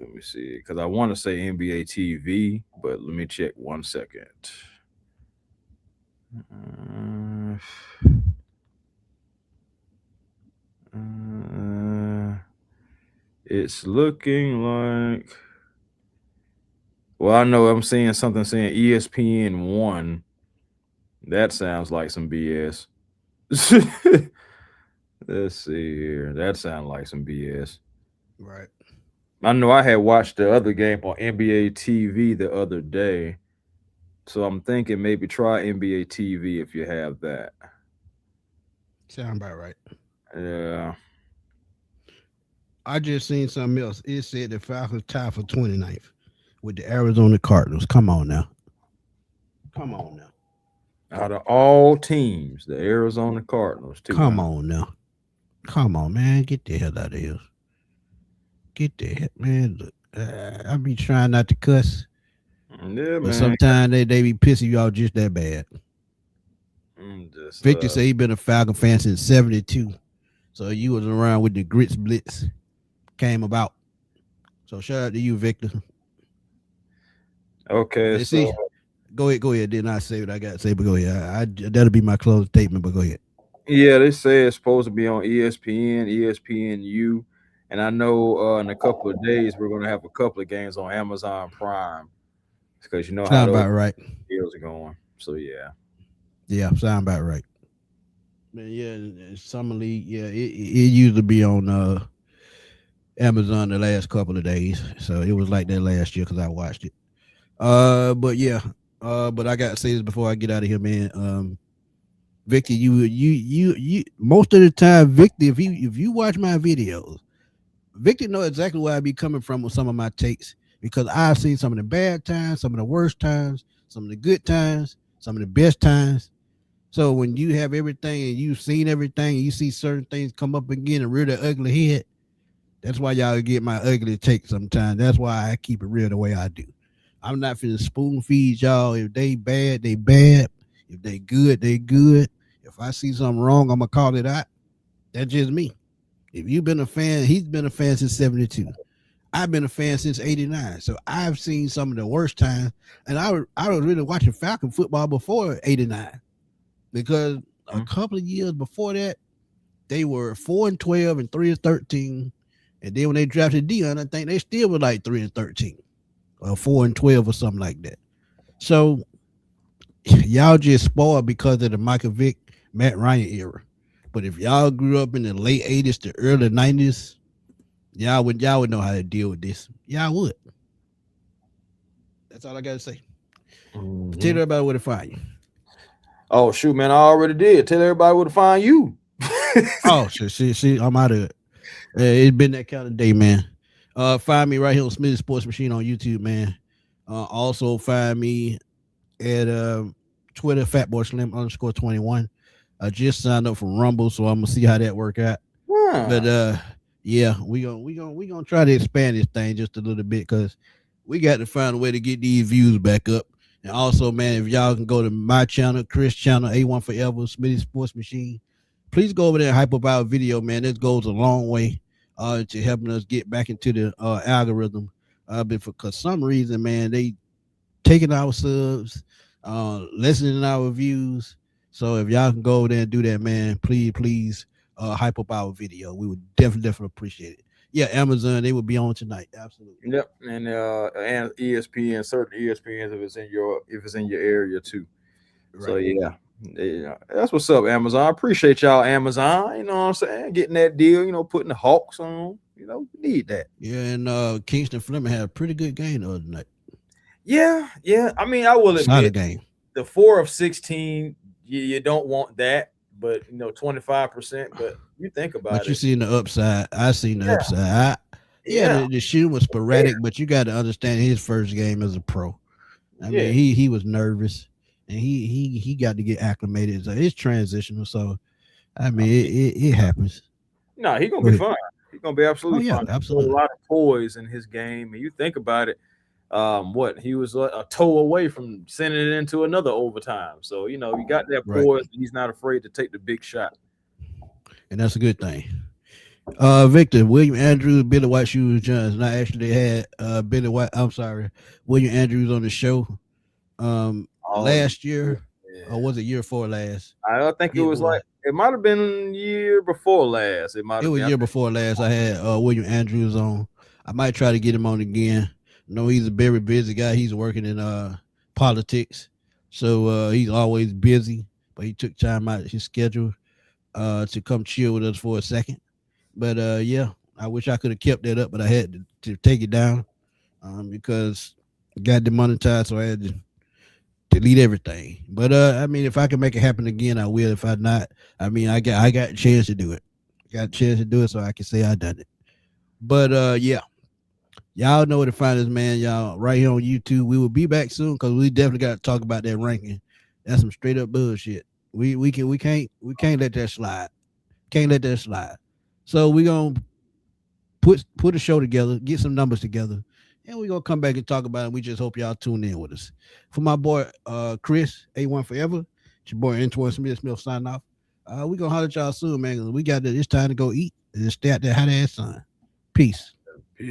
Let me see. Because I want to say NBA TV, but let me check 1 second. Uh, uh, it's looking like. Well, I know I'm seeing something saying ESPN 1. That sounds like some BS. Let's see here. That sounds like some BS. Right. I know I had watched the other game on NBA TV the other day, so I'm thinking maybe try NBA TV if you have that. Sound about right. Yeah. I just seen something else. It said the Falcons tied for 29th with the Arizona Cardinals. Come on now. Come on now. Out of all teams, the Arizona Cardinals too, Come huh? on now. Come on, man. Get the hell out of here. Get the hell, man. Look, I be trying not to cuss, Yeah, but man. sometimes they be pissing you off just that bad. Just Victor said he been a Falcon fan since '72, so you was around with the Grits Blitz came about. So shout out to you, Victor. okay. Let's So see. Go ahead. Did not say what I got to say, but go ahead. That'll be my closing statement. But go ahead. yeah, they say it's supposed to be on ESPN, ESPNU, and I know in a couple of days we're gonna have a couple of games on Amazon Prime because you know how Sound those about right. deals are going. So yeah. Yeah, sound about right. Man, yeah, summer league. Yeah, it used to be on Amazon the last couple of days, so it was like that last year because I watched it. But yeah, but I gotta say this before I get out of here, man. Victor, you. Most of the time, Victor, if you watch my videos, Victor know exactly where I be coming from with some of my takes because I've seen some of the bad times, some of the worst times, some of the good times, some of the best times. So when you have everything and you've seen everything and you see certain things come up again and rear their ugly head, that's why y'all get my ugly take sometimes. That's why I keep it real the way I do. I'm not finna spoon feed y'all. If they bad, they bad. If they good, they good. If I see something wrong, I'm gonna call it out. That's just me. If you've been a fan, he's been a fan since '72. I've been a fan since '89. So I've seen some of the worst times, and I was really watching Falcon football before '89 because a Mhm. couple of years before that they were 4-12 and 3-13, and then when they drafted Dion, I think they still were like 3-13 or 4-12 or something like that. So y'all just spoiled because of the Michael Vick, Matt Ryan era. But if y'all grew up in the late '80s to early '90s, y'all would know how to deal with this. Y'all would. That's all I gotta say. Tell Mhm. everybody where to find you. Oh shoot, man! I already did. Tell everybody where to find you. Oh, see, I'm out of it. It's been that kind of day, man. Find me right here on Smitty Sports Machine on YouTube, man. Also find me at Twitter, Fatboy Slim _21. I just signed up for Rumble, so I'm gonna see how that work out. But Huh. yeah, we gonna try to expand this thing just a little bit because we got to find a way to get these views back up. And also, man, if y'all can go to my channel, Chris channel, A1 Forever, Smitty Sports Machine, please go over there and hype up our video, man. This goes a long way to helping us get back into the algorithm. But for some reason, man, they taking our subs, listening to our views. So if y'all can go over there and do that, man, please hype up our video. We would definitely appreciate it. Yeah, Amazon, they would be on tonight. Absolutely. Yep, and ESPN, certain ESPNs if it's in your area too. So Right. yeah, that's what's up, Amazon. I appreciate y'all, Amazon. You know what I'm saying? Getting that deal. Putting the Hawks on. We need that. Yeah, and Kingston Fleming had a pretty good game the other night. Yeah, yeah. I mean, I will Solid admit game. the 4 of 16. You don't want that, but 25%. But you think But about you it. seen the upside. I seen the Yeah, upside. Yeah, yeah, the shooting was fair. sporadic, but you got to understand his first game as a pro. I Yeah. mean, he was nervous, and he got to get acclimated. So it's transitional. So I I mean, mean, it happens. no, he's gonna Go be ahead. fine. He's gonna be Oh absolutely yeah, fine. He showed a absolutely. lot of poise in his game, and you think about it. What he was a toe away from sending it into another overtime. So you got that Right, poise. And he's not afraid to take the big shot. and that's a good thing. Victor, William Andrews, Billy White Shoes Johnson. I actually had Billy White. I'm sorry, William Andrews on the show Oh last year, or yeah, was it year before last? I think it Either was like one. it might have been year before last. It might It have was been. I year think, before last. I had William Andrews on. I might try to get him on again. No, he's a very busy guy. He's working in politics, so he's always busy. But he took time out of his schedule to come chill with us for a second. But yeah, I wish I could have kept that up, but I had to take it down because it got demonetized, so I had to delete everything. But I mean, if I can make it happen again, I will. If I not, I mean, I got a chance to do it. Got a chance to do it, so I can say I done it. But yeah, y'all know where to find us, man. Y'all right here on YouTube. We will be back soon because we definitely got to talk about that ranking. That's some straight up bullshit. We can't let that slide. Can't let that slide. So we gonna put a show together, get some numbers together, and we're gonna come back and talk about it. We just hope y'all tune in with us. For my boy Chris, A1 Forever, it's your boy Antoine Smith signing off. We gonna holler at y'all soon, man. 'Cause we got it's time to go eat and stay out there hot ass sun. Peace. peace.